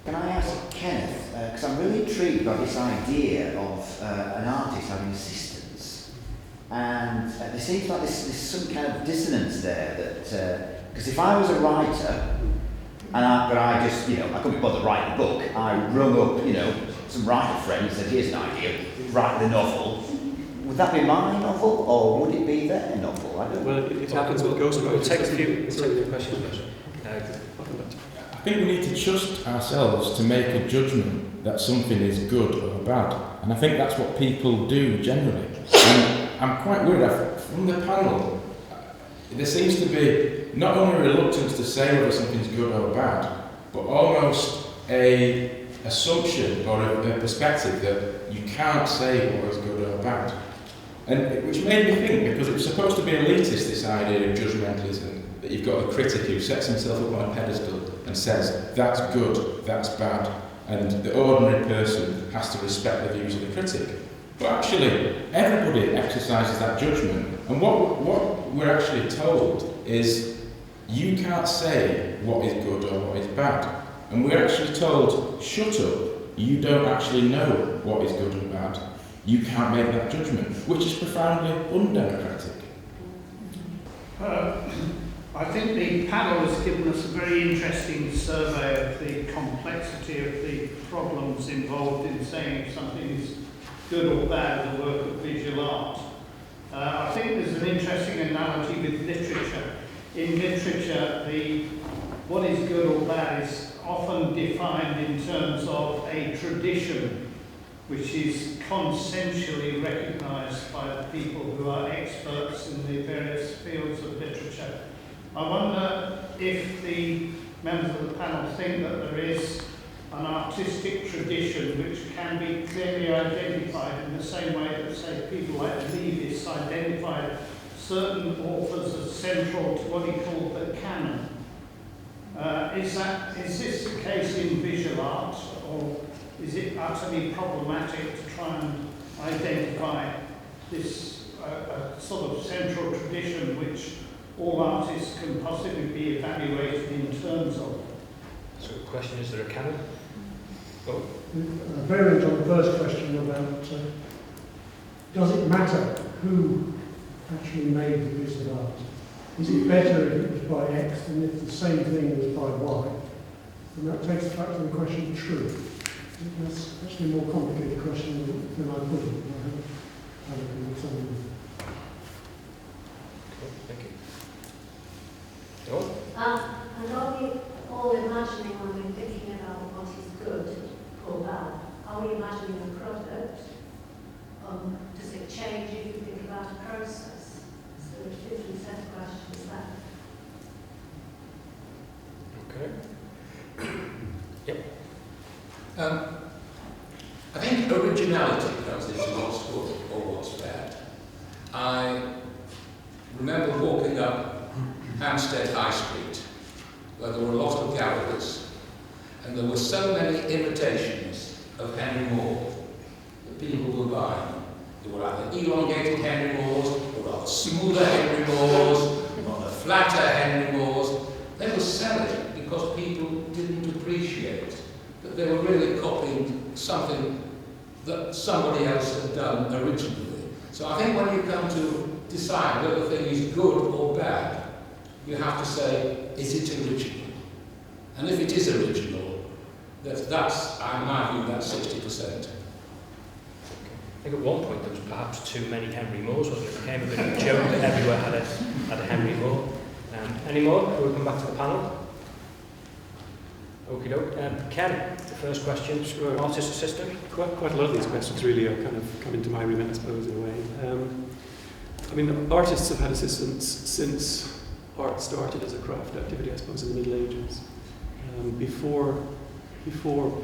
Can I ask Kenneth, because I'm really intrigued by this idea of an artist having assistants, and there seems like there's some kind of dissonance there that, because if I was a writer, but I just, I couldn't be bothered writing a book, I rung up, some writer friends and said, here's an idea, write the novel. Would that be my novel, or would it be their novel? I don't know.
Well, it happens with ghostwriters.
We'll take a few questions.
I think we need to trust ourselves to make a judgment that something is good or bad. And I think that's what people do generally. And I'm quite worried, from the panel, there seems to be not only reluctance to say whether something's good or bad, but almost a assumption or a perspective that you can't say what is good or bad. And which made me think, because it's supposed to be elitist, this idea of judgmentalism, that you've got a critic who sets himself up on a pedestal and says, that's good, that's bad, and the ordinary person has to respect the views of the critic. But actually, everybody exercises that judgment, and what we're actually told is, you can't say what is good or what is bad. And we're actually told, shut up, you don't actually know what is good and bad. You can't make that judgment, which is profoundly undemocratic.
I think the panel has given us a very interesting survey of the complexity of the problems involved in saying if something is good or bad as a work of visual art. I think there's an interesting analogy with literature. In literature, what is good or bad is often defined in terms of a tradition which is consensually recognised by the people who are experts in the various fields of literature. I wonder if the members of the panel think that there is an artistic tradition which can be clearly identified in the same way that, say, people like Leeds identified certain authors as central to what he called the canon. Is this the case in visual art, or is it utterly problematic to try and identify this sort of central tradition which all artists can possibly be evaluated in terms of?
So the question, is there a canon? Oh.
Variant on the first question about does it matter who actually made the piece of art? Is it better if it was by X than if the same thing was by Y? And that takes us back to the question of truth. That's actually a more complicated question than I put it. I have
Cool, thank you. Dawn?
And are we all imagining when we're thinking about what is good or bad? Are we imagining a product? Does it change if you think about a process? So there's different set of questions there.
Okay. Yep.
I think originality comes into what's good or what's bad. I remember walking up Hampstead High Street, where there were a lot of galleries, and there were so many imitations of Henry Moore that people were buying. There were either elongated Henry Moores, or rather smoother Henry Moores, or the flatter Henry Moores. They were selling because people didn't appreciate that they were really copying something that somebody else had done originally. So I think when you come to decide whether a thing is good or bad, you have to say, is it original? And if it is original, that's in my view, that's 60%.
I think at one point there was perhaps too many Henry Moores, wasn't it? It became a bit of a joke that everywhere had a Henry Moore. Any more? We'll come back to the panel. Okie doke. Ken, the first question,
Sure.
Artist assistant.
Quite a lot of these questions really are kind of come into my remit, I suppose, in a way. I mean, artists have had assistants since art started as a craft activity, I suppose, in the Middle Ages. Before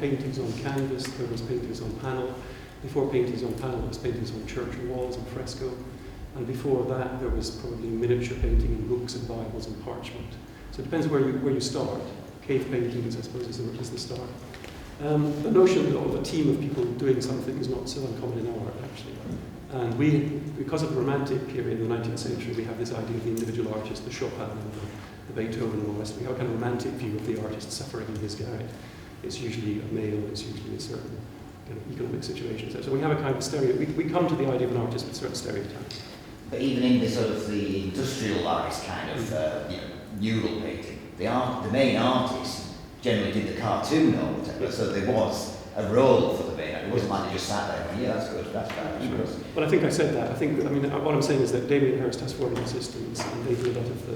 paintings on canvas, there was paintings on panel. Before paintings on panel, there was paintings on church walls and fresco. And before that, there was probably miniature painting in books and Bibles and parchment. So it depends where you start. Cave paintings, I suppose, is the start. The notion of a team of people doing something is not so uncommon in art, actually. And because of the Romantic period in the 19th century, we have this idea of the individual artist, the Chopin and the Beethoven and all the rest. We have a kind of romantic view of the artist suffering in his garret. It's usually a male, it's usually a certain kind of economic situation. So we have a kind of stereotype. We come to the idea of an artist with certain stereotypes.
But even in the sort of the industrialised kind of mural painting, the main artist generally did the cartoon or whatever, so there was a role for the main artist. It wasn't like they just sat there and yeah, that's good, that's bad.
Sure. Well, I think I said that. What I'm saying is that Damien Hirst has foreign assistants, and they do a lot of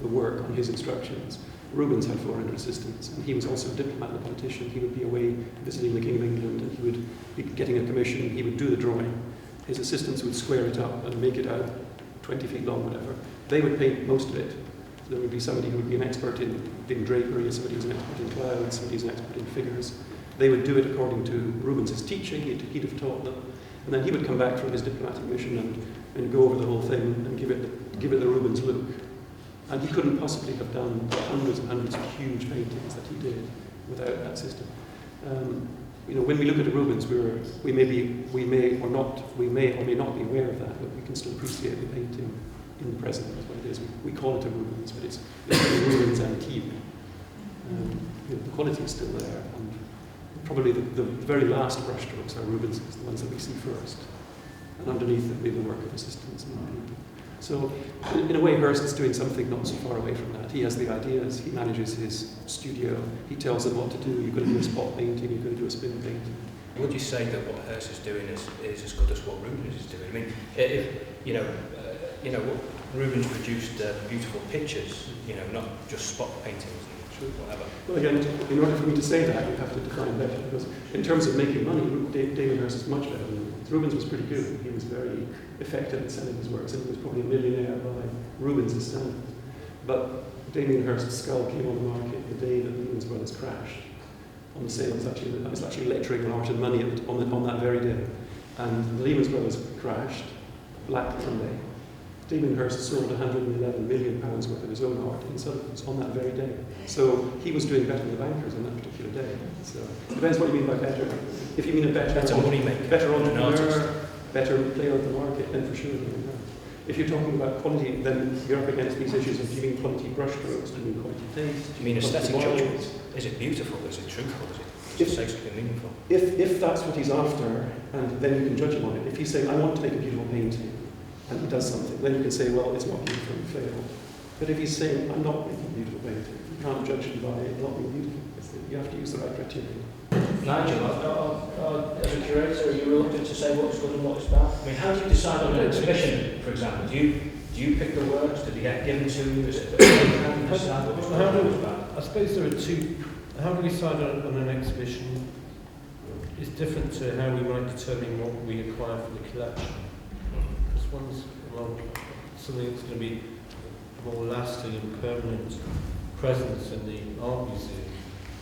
the work on his instructions. Rubens had foreign assistants, and he was also a diplomat and a politician. He would be away visiting the King of England, and he would be getting a commission. He would do the drawing. His assistants would square it up and make it out 20 feet long, whatever. They would paint most of it. So there would be somebody who would be an expert in drapery, somebody who's an expert in clouds, somebody who's an expert in figures. They would do it according to Rubens' teaching. He'd have taught them. And then he would come back from his diplomatic mission and go over the whole thing and give it the Rubens look. And he couldn't possibly have done hundreds and hundreds of huge paintings that he did without that system. When we look at the Rubens, we may or may not be aware of that, but we can still appreciate the painting in the present. That's what it is. We call it a Rubens, but it's a Rubens antique. The quality is still there, and probably the very last brushstrokes are Rubens, the ones that we see first, and underneath them will be the work of assistants and people. So, in a way, Hirst is doing something not so far away from that. He has the ideas, he manages his studio, he tells them what to do. You're going to do a spot painting, you're going to do a spin painting.
Would you say that what Hirst is doing is as good as what Rubens is doing? I mean, if Rubens produced beautiful pictures, not just spot paintings and whatever.
Well, again, in order for me to say that, you have to define better, because in terms of making money, Damien Hirst is much better than Rubens. Rubens was pretty good. He was very effective at selling his works, and he was probably a millionaire by Rubens' standards. But Damien Hirst's skull came on the market the day that Lehman Brothers crashed. On the same, I was actually lecturing on art and money on that very day. And the Lehman Brothers crashed, Black Monday. Damien Hirst sold £111 million worth of his own art in Sotheby's on that very day. So he was doing better than the bankers on that particular day. So it depends what you mean by better. If you mean a better
money maker,
better entrepreneur, better player of the market, then for sure. If you're talking about quality, then you're up against these issues of do you mean quality brushstrokes, do you mean quality taste?
Do you mean aesthetic judgment? Is it beautiful? Is it truthful? Does it say something meaningful?
If that's what he's after, and then you can judge him on it. If he's saying, I want to make a beautiful painting, and he does something, then you can say, well, it's not beautiful and flavorful. But if he's saying, I'm not making a beautiful painting, you can't judge him by it not being beautiful. You have to use the right criteria.
Nigel, as a curator, are you reluctant to say what's good and what's bad? I mean, how do you decide on an exhibition, for example? Do you pick the works? Do they get given to you? Is it how do you decide what's good and what's bad?
I suppose there are two. How do we decide on an exhibition? It's different to how we might determine what we acquire for the collection. Because one's something that's going to be more lasting and permanent presence in the art museum.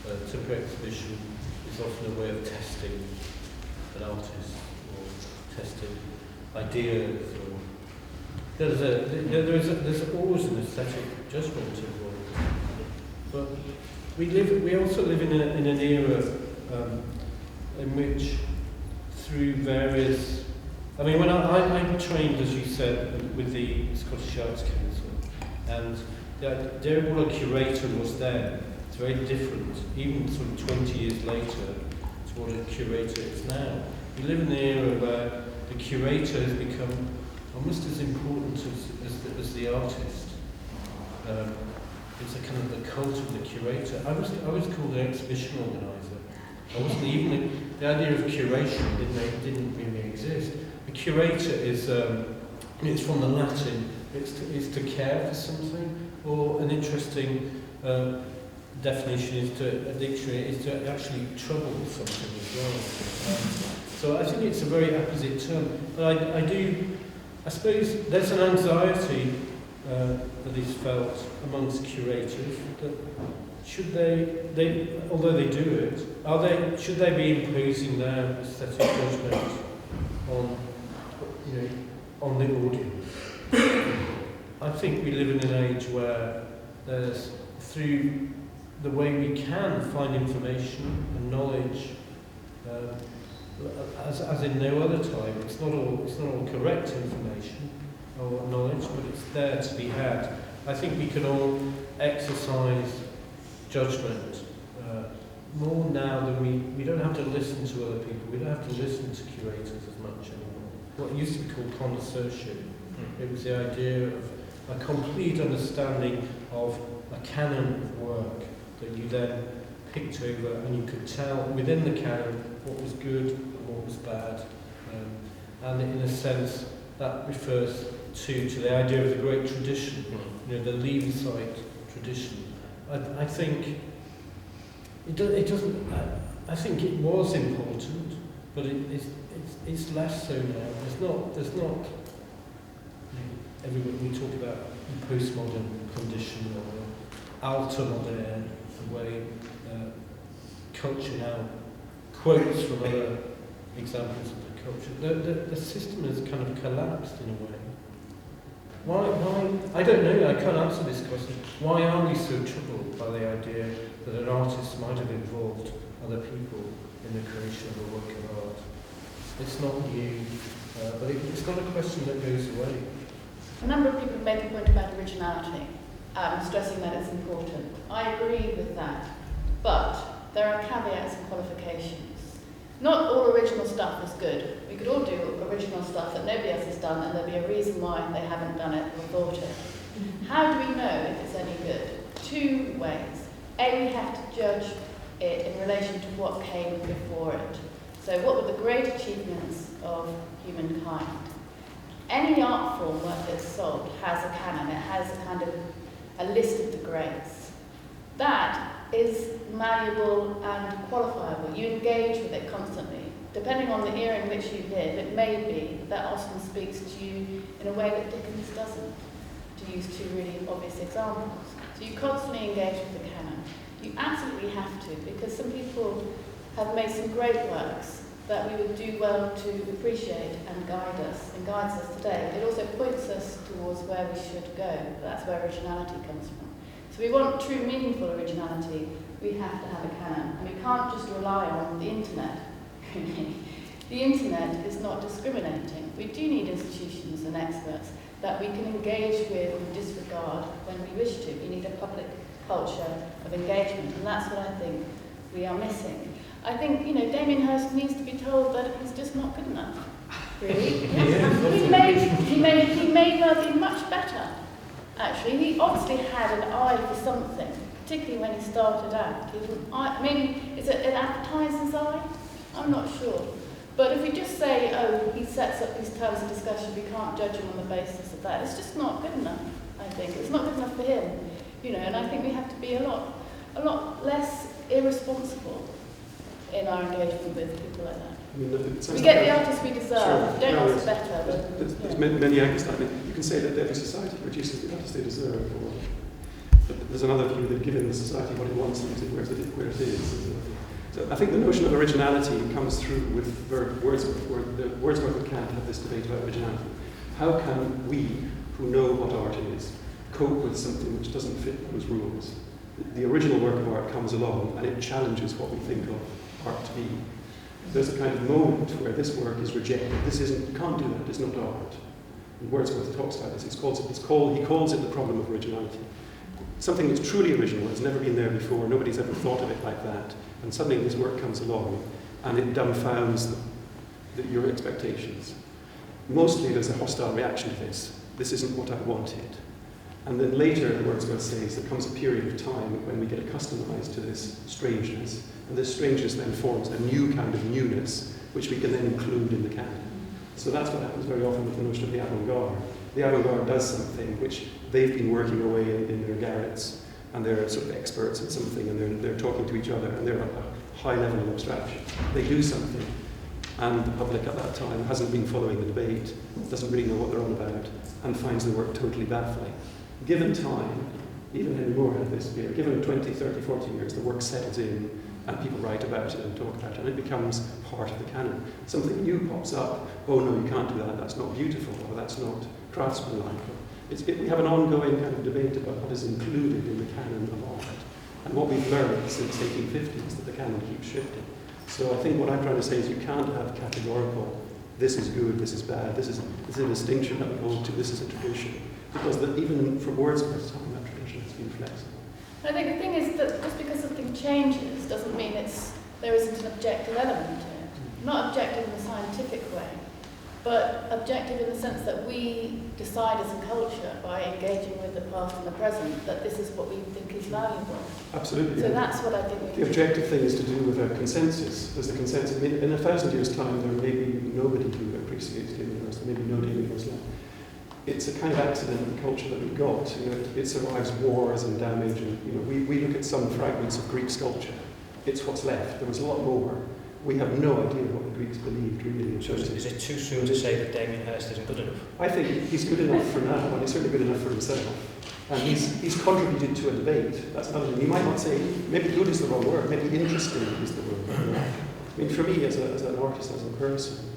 A temporary exhibition is often a way of testing an artist or testing ideas. Or there's always an aesthetic judgment involved. But we also live in an era in which through various. I mean, when I trained, as you said, with the Scottish Arts Council, and the idea of what a curator was then. It's very different, even sort of 20 years later, to what a curator is now. We live in an era where the curator has become almost as important as the artist. It's a kind of the cult of the curator. I was called an exhibition organizer. I wasn't even the idea of curation didn't really exist. A curator is it's from the Latin. It's to care for something, or an interesting. Definition is a dictionary is to actually trouble something as well. So I think it's a very apposite term. But I suppose there's an anxiety that is felt amongst curators that should they although they do it, should they be imposing their aesthetic judgment on the audience? I think we live in an age where there's through the way we can find information and knowledge, as in no other time. It's not all correct information or knowledge, but it's there to be had. I think we can all exercise judgment more now than we don't have to listen to other people. We don't have to listen to curators as much anymore. What used to be called connoisseurship, it was the idea of a complete understanding of a canon of work that you then picked over, and you could tell within the canon what was good and what was bad. And in a sense, that refers to the idea of the great tradition, the Leeds tradition. I think it doesn't. I think it was important, but it's less so now. There's not. Everybody we talk about the postmodern condition or ultra-modern, the way culture now quotes from other examples of the culture. The system has kind of collapsed in a way. Why? I don't know. I can't answer this question. Why are we so troubled by the idea that an artist might have involved other people in the creation of a work of art? It's not new, but it's not a question that goes away.
A number of people have made the point about originality, stressing that it's important. I agree with that, but there are caveats and qualifications. Not all original stuff is good. We could all do original stuff that nobody else has done, and there'd be a reason why they haven't done it or thought it. How do we know if it's any good? Two ways. A, we have to judge it in relation to what came before it. So what were the great achievements of humankind? Any art form worth its salt has a canon. It has a kind of a list of the greats. That is malleable and qualifiable. You engage with it constantly. Depending on the era in which you live, it may be that Austen speaks to you in a way that Dickens doesn't, to use two really obvious examples. So you constantly engage with the canon. You absolutely have to, because some people have made some great works that we would do well to appreciate and guide us, and guides us today. It also points us towards where we should go. That's where originality comes from. So we want true, meaningful originality, we have to have a canon. And we can't just rely on the internet. The internet is not discriminating. We do need institutions and experts that we can engage with and disregard when we wish to. We need a public culture of engagement, and that's what I think we are missing. I think, Damien Hirst needs to be told that he's just not good enough. Really? He may well be much better. Actually, he obviously had an eye for something, particularly when he started out. Maybe it's an advertiser's eye? I'm not sure. But if we just say, oh, he sets up these terms of discussion, we can't judge him on the basis of that, it's just not good enough, I think. It's not good enough for him, and I think we have to be a lot less irresponsible in our engagement with people like that. We get the artists we deserve. Don't ask better.
There's many angles. You can say that every society produces the artists they deserve, but there's another view that giving the society what it wants and where it is. So I think the notion of originality comes through with Wordsworth, Wordsworth and Kant have this debate about originality. How can we, who know what art is, cope with something which doesn't fit those rules? The original work of art comes along and it challenges what we think of art to be. There's a kind of moment where this work is rejected. You can't do that, it's not art. And Wordsworth talks about this. He calls it the problem of originality. Something that's truly original, has never been there before, nobody's ever thought of it like that, and suddenly this work comes along and it dumbfounds your expectations. Mostly there's a hostile reaction to this. This isn't what I wanted. And then later, Wordsworth says, there comes a period of time when we get accustomed to this strangeness, and this strangeness then forms a new kind of newness, which we can then include in the canon. So that's what happens very often with the notion of the avant-garde. The avant-garde does something which they've been working away in their garrets, and they're sort of experts at something, and they're talking to each other, and they're at a high level of abstraction. They do something, and the public at that time hasn't been following the debate, doesn't really know what they're on about, and finds the work totally baffling. Given time, even Henry Moore had this view, given 20, 30, 40 years, the work settles in and people write about it and talk about it, and it becomes part of the canon. Something new pops up, oh no, you can't do that, that's not beautiful, or that's not craftsmanlike. We have an ongoing kind of debate about what is included in the canon of art. And what we've learned since 1850 is that the canon keeps shifting. So I think what I'm trying to say is you can't have categorical, this is good, this is bad, this is a distinction that we hold to, this is a tradition. Because even from Wordsworth's time, that tradition has been flexible.
I think the thing is that just because something changes doesn't mean there isn't an objective element to it. Not objective in a scientific way, but objective in the sense that we decide as a culture by engaging with the past and the present that this is what we think is valuable.
Absolutely.
So that's what I think.
The objective thing is to do with a consensus. There's a consensus. In 1,000 years' time, there may be nobody who appreciates Damien Hirst. There may be no Damien Hirst left. It's a kind of accident in the culture that we've got. It survives wars and damage, and we look at some fragments of Greek sculpture. It's what's left. There was a lot more. We have no idea what the Greeks believed, really.
So is it too soon to say that Damien Hirst isn't good enough?
I think he's good enough for now, and he's certainly good enough for himself. And he's contributed to a debate. That's another thing. You might not say, maybe good is the wrong word, maybe interesting is the word. I mean, for me, as an artist, as a person,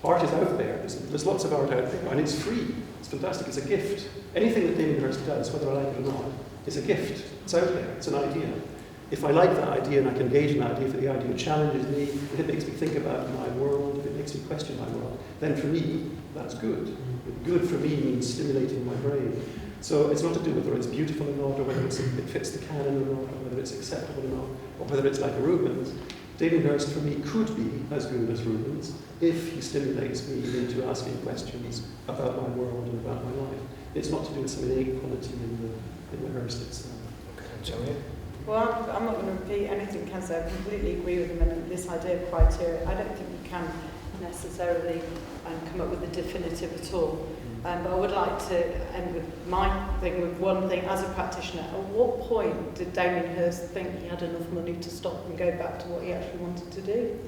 art is out there. There's lots of art out there, and it's free. It's fantastic. It's a gift. Anything that Damien Hirst does, whether I like it or not, is a gift. It's out there. It's an idea. If I like that idea and I can engage in that idea, if the idea challenges me, if it makes me think about my world, if it makes me question my world, then for me, that's good. Good for me means stimulating my brain. So it's not to do with whether it's beautiful or not, or whether it fits the canon or not, or whether it's acceptable or not, or whether it's like a Rubens. Damien Hirst, for me, could be as good as Rubens if he stimulates me into asking questions about my world and about my life. It's not to do with some innate quality in the Hirst itself.
Okay, Antonia?
Well, I'm not going to repeat anything Ken said. I completely agree with him in this idea of criteria. I don't think you can necessarily come up with a definitive at all. But I would like to end with my thing, with one thing as a practitioner. At what point did Damien Hirst think he had enough money to stop and go back to what he actually wanted to do?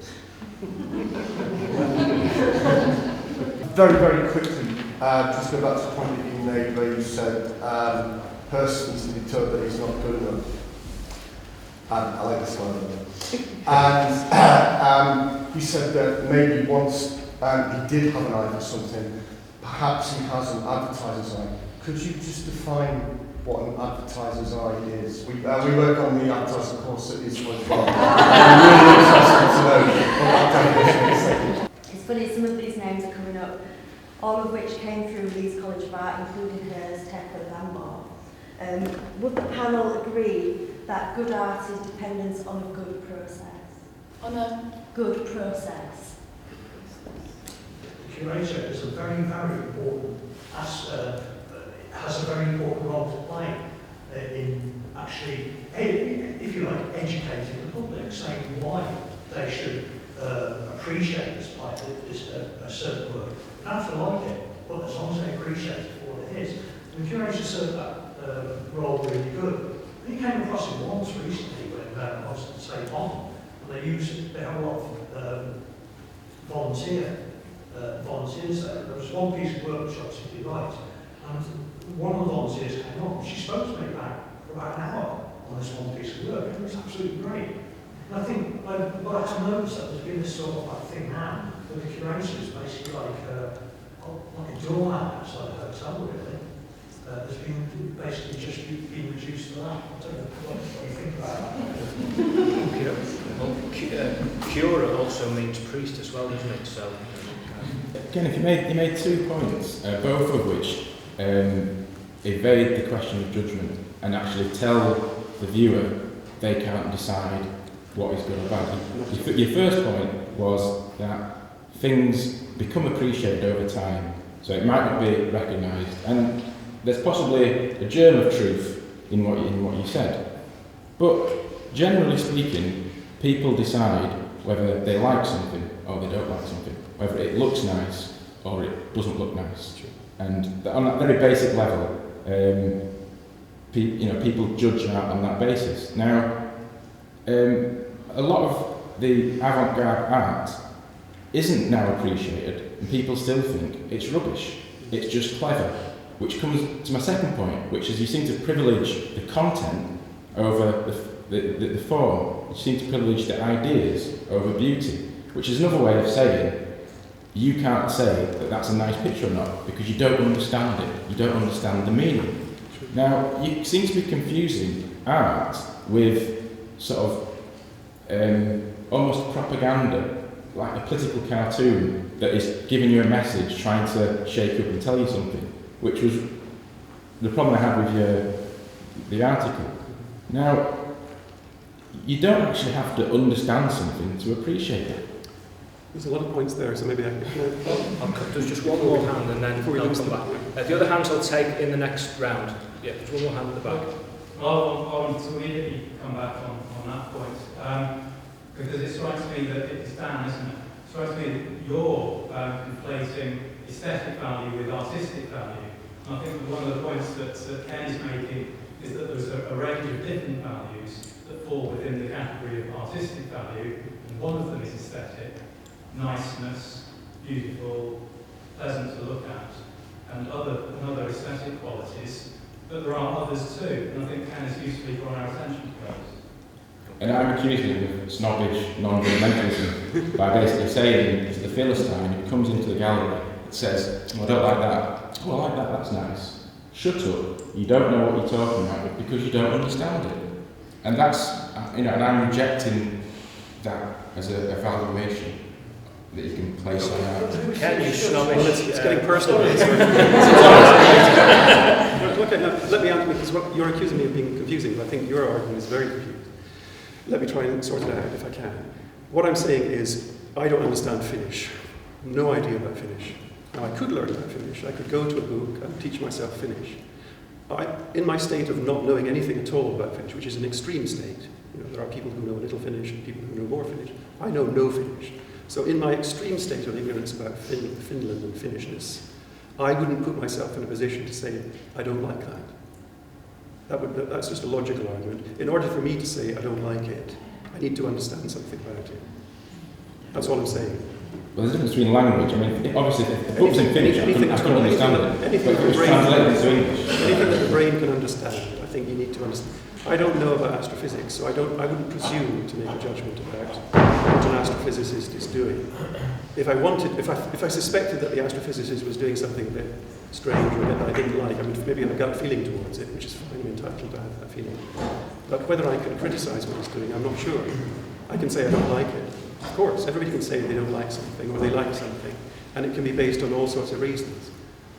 Very, very quickly, just go back to the point that you made where you said Hirst needs to be told that he's not good enough. I like this one. And you said that maybe once he did have an eye for something, perhaps he has an advertiser's eye. Could you just define what an advertiser's eye is? We work on the advertising course at Leeds Salon. I'm really interested to know what that definition is.
It's funny, some of these names are coming up, all of which came through Leeds College of Art, including Hirst, Teckley and more. Would the panel agree that good art is dependent on a good process?
On a
good process.
The curator is a very, very important, has a very important role to play in actually, if you like, educating the public, saying why they should appreciate this play, a certain work. They don't have to like it, but as long as they appreciate it for what it is. The curator served that role really good. We came across it once recently when I was at the State Bond, and they have a lot of volunteers there. There was one piece of work which I particularly liked, and one of the volunteers came up and she spoke to me for about an hour on this one piece of work, and it was absolutely great. And I think I'd like to notice that there's been this sort of like thing now, that the curator is basically like a doorman outside a hotel, really. There's been basically just been reduced to that. I don't know what you think about that.
Well, cura also means priest as well, doesn't it? So,
Kenneth, you made 2 points, both of which evade the question of judgment and actually tell the viewer they can't decide what is good or bad. Your first point was that things become appreciated over time, so it might not be recognised. And there's possibly a germ of truth in what you said. But generally speaking, people decide whether they like something or they don't like something, whether it looks nice or it doesn't look nice. And on that very basic level, people judge art on that basis. Now, a lot of the avant-garde art isn't now appreciated, and people still think it's rubbish, it's just clever. Which comes to my second point, which is you seem to privilege the content over the form. You seem to privilege the ideas over beauty, which is another way of saying you can't say that that's a nice picture or not because you don't understand it. You don't understand the meaning. Now, you seem to be confusing art with sort of almost propaganda, like a political cartoon that is giving you a message, trying to shake you up and tell you something. Which was the problem I had with the article. Now, you don't actually have to understand something to appreciate it.
There's a lot of points there, so maybe I can...
There's just one more hand and then I'll come back. The other hands I'll take in the next round. Yeah, there's one more hand at the back.
I want to immediately come back on that point, because it strikes me that it's Dan, isn't it? It strikes me that you're conflating aesthetic value with artistic value. And I think that one of the points that Ken is making is that there's a range of different values that fall within the category of artistic value, and one of them is aesthetic, niceness, beautiful, pleasant to look at, and other aesthetic qualities, but there are others too, and I think Ken has usefully drawn our attention to those.
And I'm accusing him of snobbish non-judgmentalism by basically saying to the Philistine who comes into the gallery, it says, oh, I don't like that. Oh, I like that, that's nice. Shut up, you don't know what you're talking about because you don't understand it. And that's, and I'm rejecting that as a valuation that you can place on art.
Ken, you snobbish.
Well, it's getting personal. Let me answer, because you're accusing me of being confusing, but I think your argument is very confusing. Let me try and sort it out if I can. What I'm saying is, I don't understand Finnish. No idea about Finnish. Now, I could learn about Finnish. I could go to a book and teach myself Finnish. in my state of not knowing anything at all about Finnish, which is an extreme state, there are people who know a little Finnish and people who know more Finnish. I know no Finnish. So in my extreme state of ignorance about Finland and Finnishness, I wouldn't put myself in a position to say, I don't like that. That's just a logical argument. In order for me to say I don't like it, I need to understand something about it. That's all I'm saying.
Well, there's a difference between language. I mean, obviously, if the book's in Finnish, I can understand it.
Anything
but if it's translated into English.
Anything that the brain can understand, I think you need to understand. I don't know about astrophysics, so I wouldn't presume to make a judgment about what an astrophysicist is doing. If I suspected that the astrophysicist was doing something a bit strange or a bit that I didn't like, I would maybe have a gut feeling towards it, which is fine, I'm entitled to have that feeling. But whether I can criticise what he's doing, I'm not sure. I can say I don't like it. Of course, everybody can say they don't like something or they like something, and it can be based on all sorts of reasons.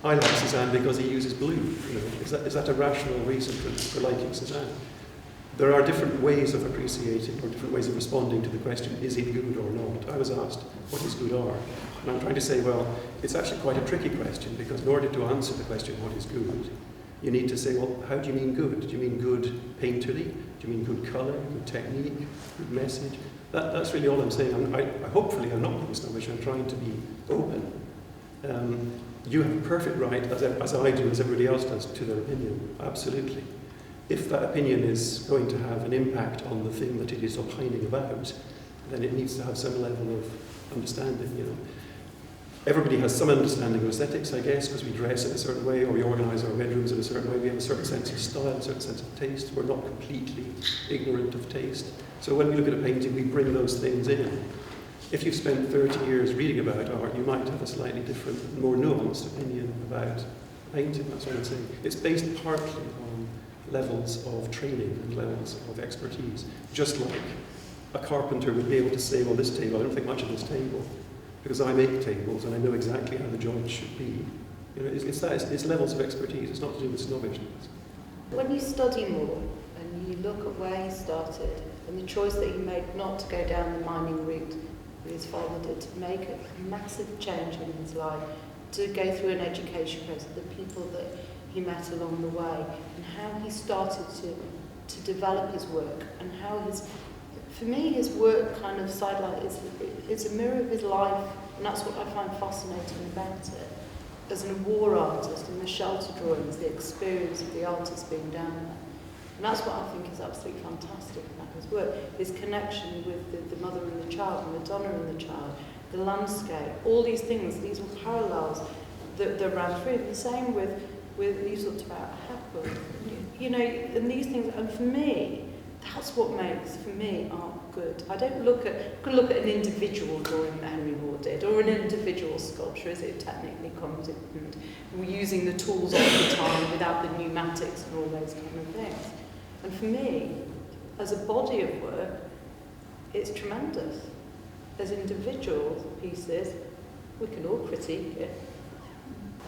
I like Cézanne because he uses blue. Is that a rational reason for liking Cézanne? There are different ways of appreciating or different ways of responding to the question, is it good or not? I was asked, what is good art? And I'm trying to say, well, it's actually quite a tricky question, because in order to answer the question, what is good, you need to say, well, how do you mean good? Do you mean good painterly? Do you mean good colour, good technique, good message? That's really all I'm saying. Hopefully I'm not being snobbish, I'm trying to be open. You have a perfect right, as I do, as everybody else does, to their opinion, absolutely. If that opinion is going to have an impact on the thing that it is opining about, then it needs to have some level of understanding, Everybody has some understanding of aesthetics, I guess, because we dress in a certain way, or we organise our bedrooms in a certain way. We have a certain sense of style, a certain sense of taste. We're not completely ignorant of taste. So when we look at a painting, we bring those things in. If you've spent 30 years reading about art, you might have a slightly different, more nuanced opinion about painting. That's what I'm saying. It's based partly on levels of training and levels of expertise. Just like a carpenter would be able to say, well, this table, I don't think much of this table, because I make tables and I know exactly how the joint should be. It's levels of expertise. It's not to do with snobbishness.
When you study more and you look at where he started and the choice that he made not to go down the mining route that his father did, to make a massive change in his life, to go through an education process, the people that he met along the way, and how he started to develop his work, and how for me, his work kind of sidelight is a mirror of his life, and that's what I find fascinating about it. As a war artist, and the shelter drawings, the experience of the artist being down there. And that's what I think is absolutely fantastic about his work, his connection with the mother and the child, the Madonna and the child, the landscape, all these things, these were parallels that ran through. The same with you talked about Hepburn, and these things, and for me, that's what makes, for me, art good. I don't look at an individual drawing that Henry Moore did, or an individual sculpture. Is it technically competent? We're using the tools all the time without the pneumatics and all those kind of things. And for me, as a body of work, it's tremendous. As individual pieces, we can all critique it.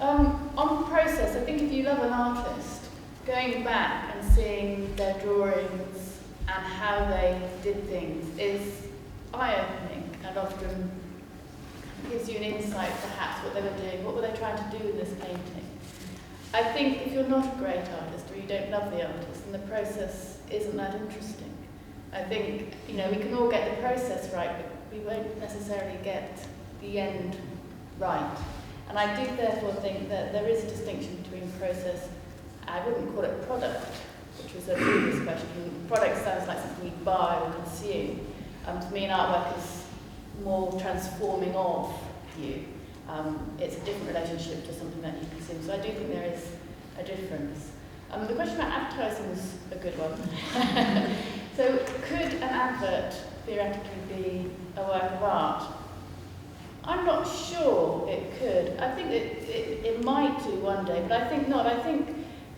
On process, I think if you love an artist, going back and seeing their drawings and how they did things is eye-opening and often gives you an insight perhaps what they were doing, what were they trying to do with this painting. I think if you're not a great artist or you don't love the artist, then the process isn't that interesting. I think, we can all get the process right, but we won't necessarily get the end right. And I do therefore think that there is a distinction between process, I wouldn't call it product, which was a previous question. Product sounds like something you buy or consume. To me, an artwork is more transforming of you. It's a different relationship to something that you consume. So I do think there is a difference. The question about advertising was a good one. So could an advert theoretically be a work of art? I'm not sure it could. I think it might do one day, but I think not. I think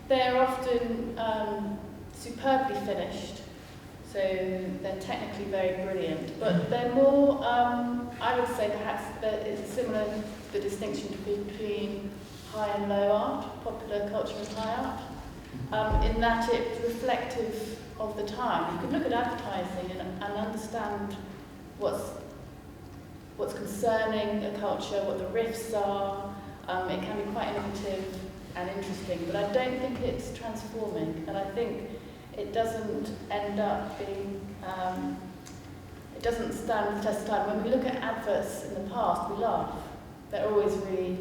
they're often superbly finished, so they're technically very brilliant, but they're more, I would say perhaps that it's similar to the distinction between high and low art, popular culture and high art, in that it's reflective of the time. You can look at advertising and understand what's concerning a culture, what the riffs are. It can be quite innovative, and interesting, but I don't think it's transforming, and I think it doesn't end up being, it doesn't stand the test of time. When we look at adverts in the past, we laugh. They're always really,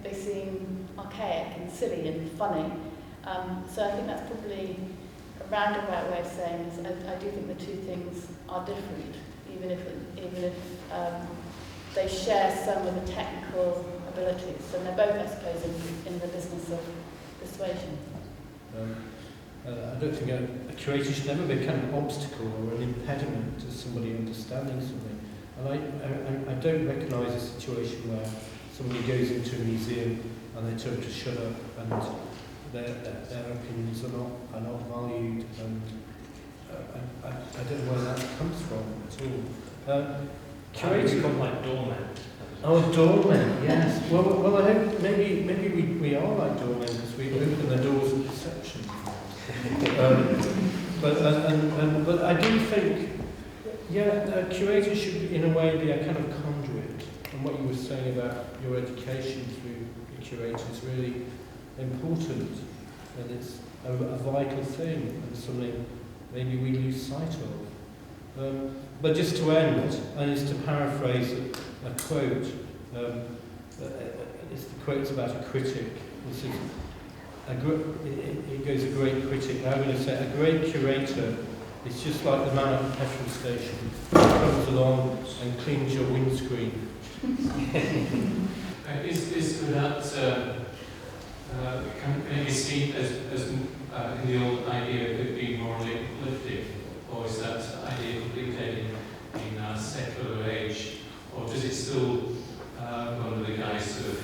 they seem archaic and silly and funny. So I think that's probably a roundabout way of saying is I do think the two things are different, even if they share some of the technical abilities, and they're both, I suppose, in the business of persuasion.
I don't think a curator should never be kind of an obstacle or an impediment to somebody understanding something. And I don't recognise a situation where somebody goes into a museum and they're told to shut up and their opinions are not valued, and I don't know where that comes from at all. Curators
become like doormen.
Oh, doormen, yes. Well, I hope maybe we are like doormen because we open the doors of perception. But I do think, curators should, in a way, be a kind of conduit. And what you were saying about your education through the curator is really important, and it's a vital thing, and something maybe we lose sight of. But just to end, and is to paraphrase a quote, it's the quote's about a critic. This is it goes, a great critic. Now I'm going to say, a great curator is just like the man at the petrol station who comes along and cleans your windscreen.
Is that can it be seen as in the old idea of it being morally uplifting, or is that idea completely in a secular age, or does it still under the guise of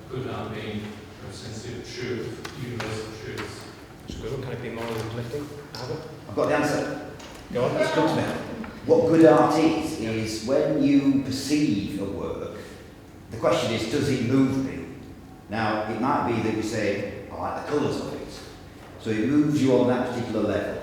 good art being a sense of truth, universal truth?
That's good. Can it be morally uplifting?
I've got the answer.
Go on.
Let's come to that. What good art is when you perceive a work, the question is, does it move me? Now, it might be that you say, I like the colours of it, so it moves you on that particular level.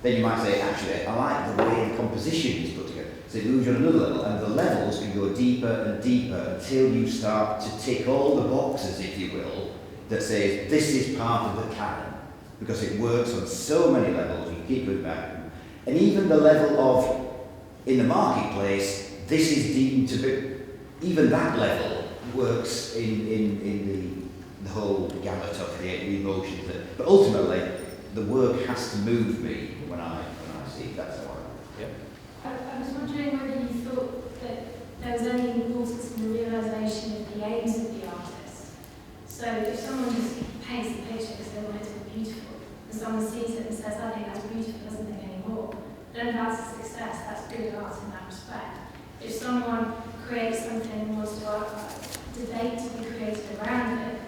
Then you might say, actually, I like the way the composition is put together, so it moves you on another level, and the levels can go deeper and deeper until you start to tick all the boxes, if you will, that says this is part of the canon, because it works on so many levels, you keep going back. And even the level of, in the marketplace, this is deemed to be, even that level works in the whole gamut of the emotions. But ultimately, the work has to move me when I see it. That's how
I was wondering whether you thought that there was any importance in the realisation of the aims of the artist. So if someone just paints the picture because they want it to be beautiful, and someone sees it and says, I think that's beautiful, doesn't think anymore, then that's a success, that's good art in that respect. If someone creates something and wants to debate to be created around it,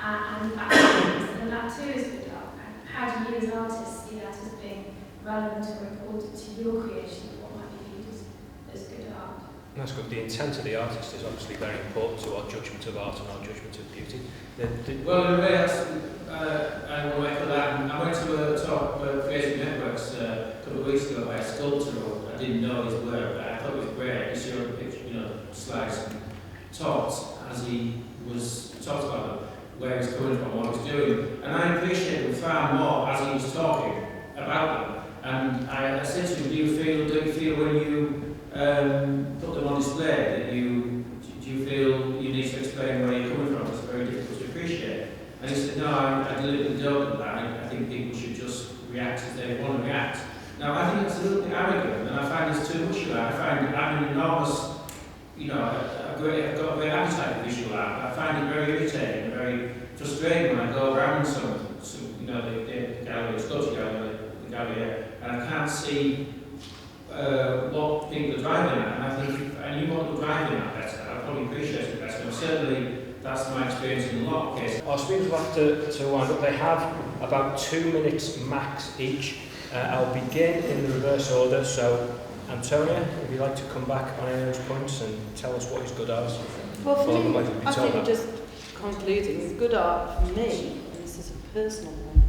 and then that too is good art. How do you as artists see that as being relevant or important to your creation of what might be viewed as good art?
That's good. The intent of the artist is obviously very important to our judgment of art and our judgment of beauty.
Well, in a way, I will echo that. I went to a talk at Creative Networks a couple of weeks ago by a sculptor who I didn't know his work, but I thought it was great. You see on the picture, slides and talked as he was talked about where he's coming from, what he's doing, and I appreciated them far more as he was talking about them. And I said to him, do you feel when you put them on display that do you feel you need to explain where you're coming from? It's very difficult to appreciate. And he said, no, I deliberately don't do that. I think people should just react as they want to react. Now, I think that's a little bit arrogant, and I find there's too much of that. I find I'm an enormous, I've got a great appetite for visual art. I find it very irritating and very frustrating when I go around the gallery, the sculpture gallery, the gallery, and I can't see what people are driving at. And I think if I knew what they're driving at better, I'd probably appreciate it better. And certainly, that's my experience in a lot of cases.
Our speakers will have to wind up. They have about 2 minutes max each. I'll begin in the reverse order. So, Antonia, if you'd like to come back on any of those points and tell us what is good art.
Well, for me, I think just concluding, good art for me, and this is a personal one,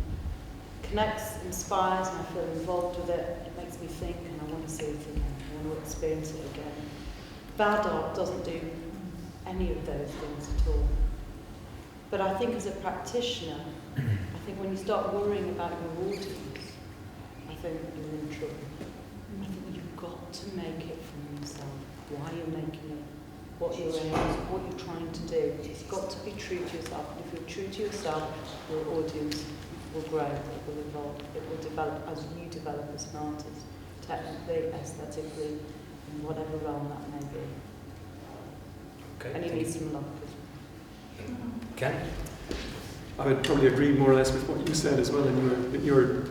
connects, inspires, and I feel involved with it. It makes me think, and I want to see it again. I want to experience it again. Bad art doesn't do any of those things at all. But I think as a practitioner, I think when you start worrying about your audience, I think you're in trouble. I think you've got to make it from yourself, why you're making it, what your aim is, what you're trying to do. It's got to be true to yourself. And if you're true to yourself, your audience will grow, it will evolve, it will develop as you develop as an artist, technically, aesthetically, in whatever realm that may be.
Okay.
And you need some luck.
Ken?
I would probably agree more or less with what you said as well in your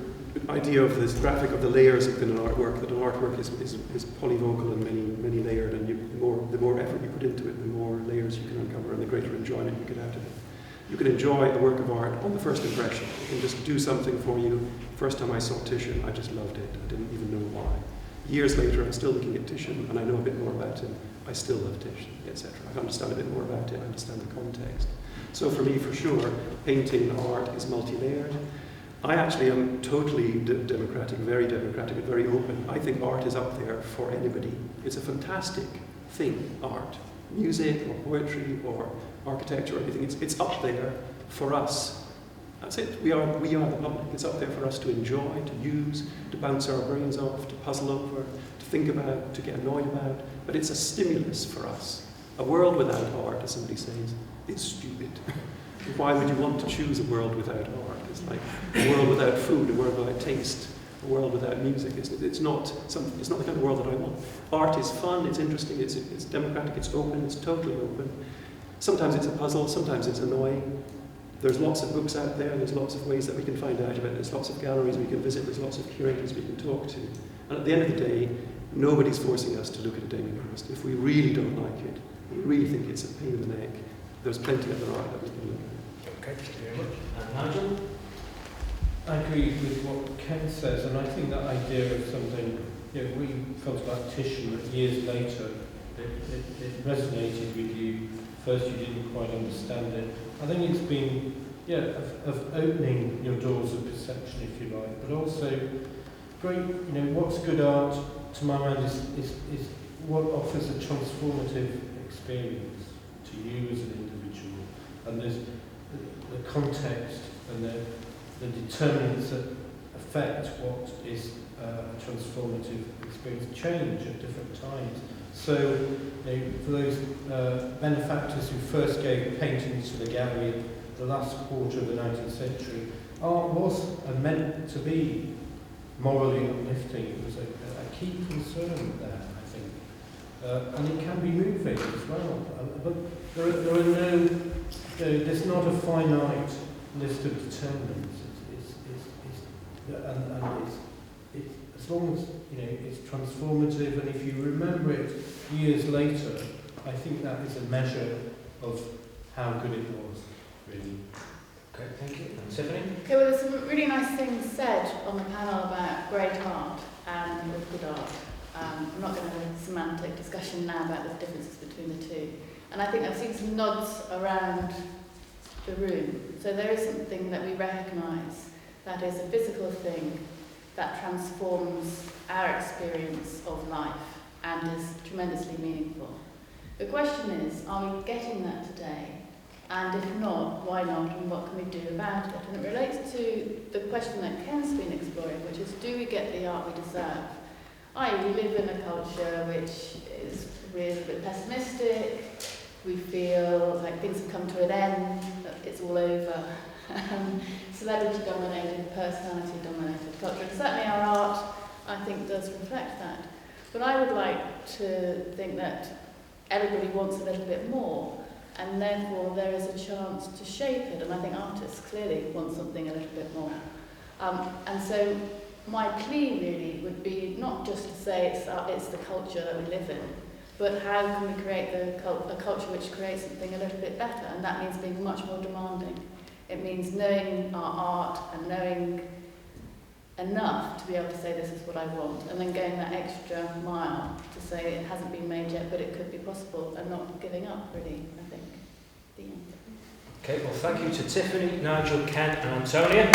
idea of this graphic of the layers within an artwork, that an artwork is polyvocal and many layered, and the more effort you put into it, the more layers you can uncover and the greater enjoyment you get out of it. You can enjoy a work of art on the first impression. It can just do something for you. First time I saw Titian, I just loved it. I didn't even know why. Years later, I'm still looking at Titian, and I know a bit more about him. I still love Titian, etc. I understand a bit more about it. I understand the context. So for me, for sure, painting art is multi-layered. I actually am totally democratic, and very open. I think art is up there for anybody. It's a fantastic thing, art. Music or poetry or architecture or anything. It's up there for us. That's it. We are the public. It's up there for us to enjoy, to use, to bounce our brains off, to puzzle over, to think about, to get annoyed about. But it's a stimulus for us. A world without art, as somebody says, is stupid. Why would you want to choose a world without art? It's like a world without food, a world without taste, a world without music. It's not the kind of world that I want. Art is fun, it's interesting, it's democratic, it's open, it's totally open. Sometimes it's a puzzle, sometimes it's annoying. There's lots of books out there, there's lots of ways that we can find out about it, there's lots of galleries we can visit, there's lots of curators we can talk to. And at the end of the day, nobody's forcing us to look at a Damien Hirst. If we really don't like it, we really think it's a pain in the neck, there's plenty of other art that we can look at.
Okay, thank you very much. And Nigel?
I agree with what Ken says, and I think that idea of something, we felt about Titian, but years later it resonated with you. First you didn't quite understand it. I think it's been, of opening your doors of perception, if you like, but also great, what's good art, to my mind, is what offers a transformative experience to you as an individual. And there's the context and the determinants that affect what is a transformative experience change at different times. So, for those benefactors who first gave paintings to the gallery in the last quarter of the 19th century, art was meant to be morally uplifting. It was a key concern there, I think. And it can be moving as well. But there are no, there's not a finite list of determinants. It's as long as it's transformative, and if you remember it years later, I think that is a measure of how good it was, really.
Okay, thank you. And Tiffany?
Okay, well, there's some really nice things said on the panel about great art and good art. I'm not going to have a semantic discussion now about the differences between the two. And I think I've seen some nods around the room. So there is something that we recognise that is a physical thing that transforms our experience of life and is tremendously meaningful. The question is, are we getting that today? And if not, why not, and what can we do about it? And it relates to the question that Ken's been exploring, which is, do we get the art we deserve? We live in a culture which is really a bit pessimistic. We feel like things have come to an end, that it's all over. Celebrity-dominated, personality-dominated culture. And certainly our art, I think, does reflect that. But I would like to think that everybody wants a little bit more, and therefore there is a chance to shape it. And I think artists clearly want something a little bit more. And so my plea really would be not just to say it's the culture that we live in, but how can we create a culture which creates something a little bit better? And that means being much more demanding. It means knowing our art and knowing enough to be able to say this is what I want, and then going that extra mile to say it hasn't been made yet, but it could be possible, and not giving up, really, I think. The end.
Okay, well, thank you to Tiffany, Nigel, Ken, and Antonia.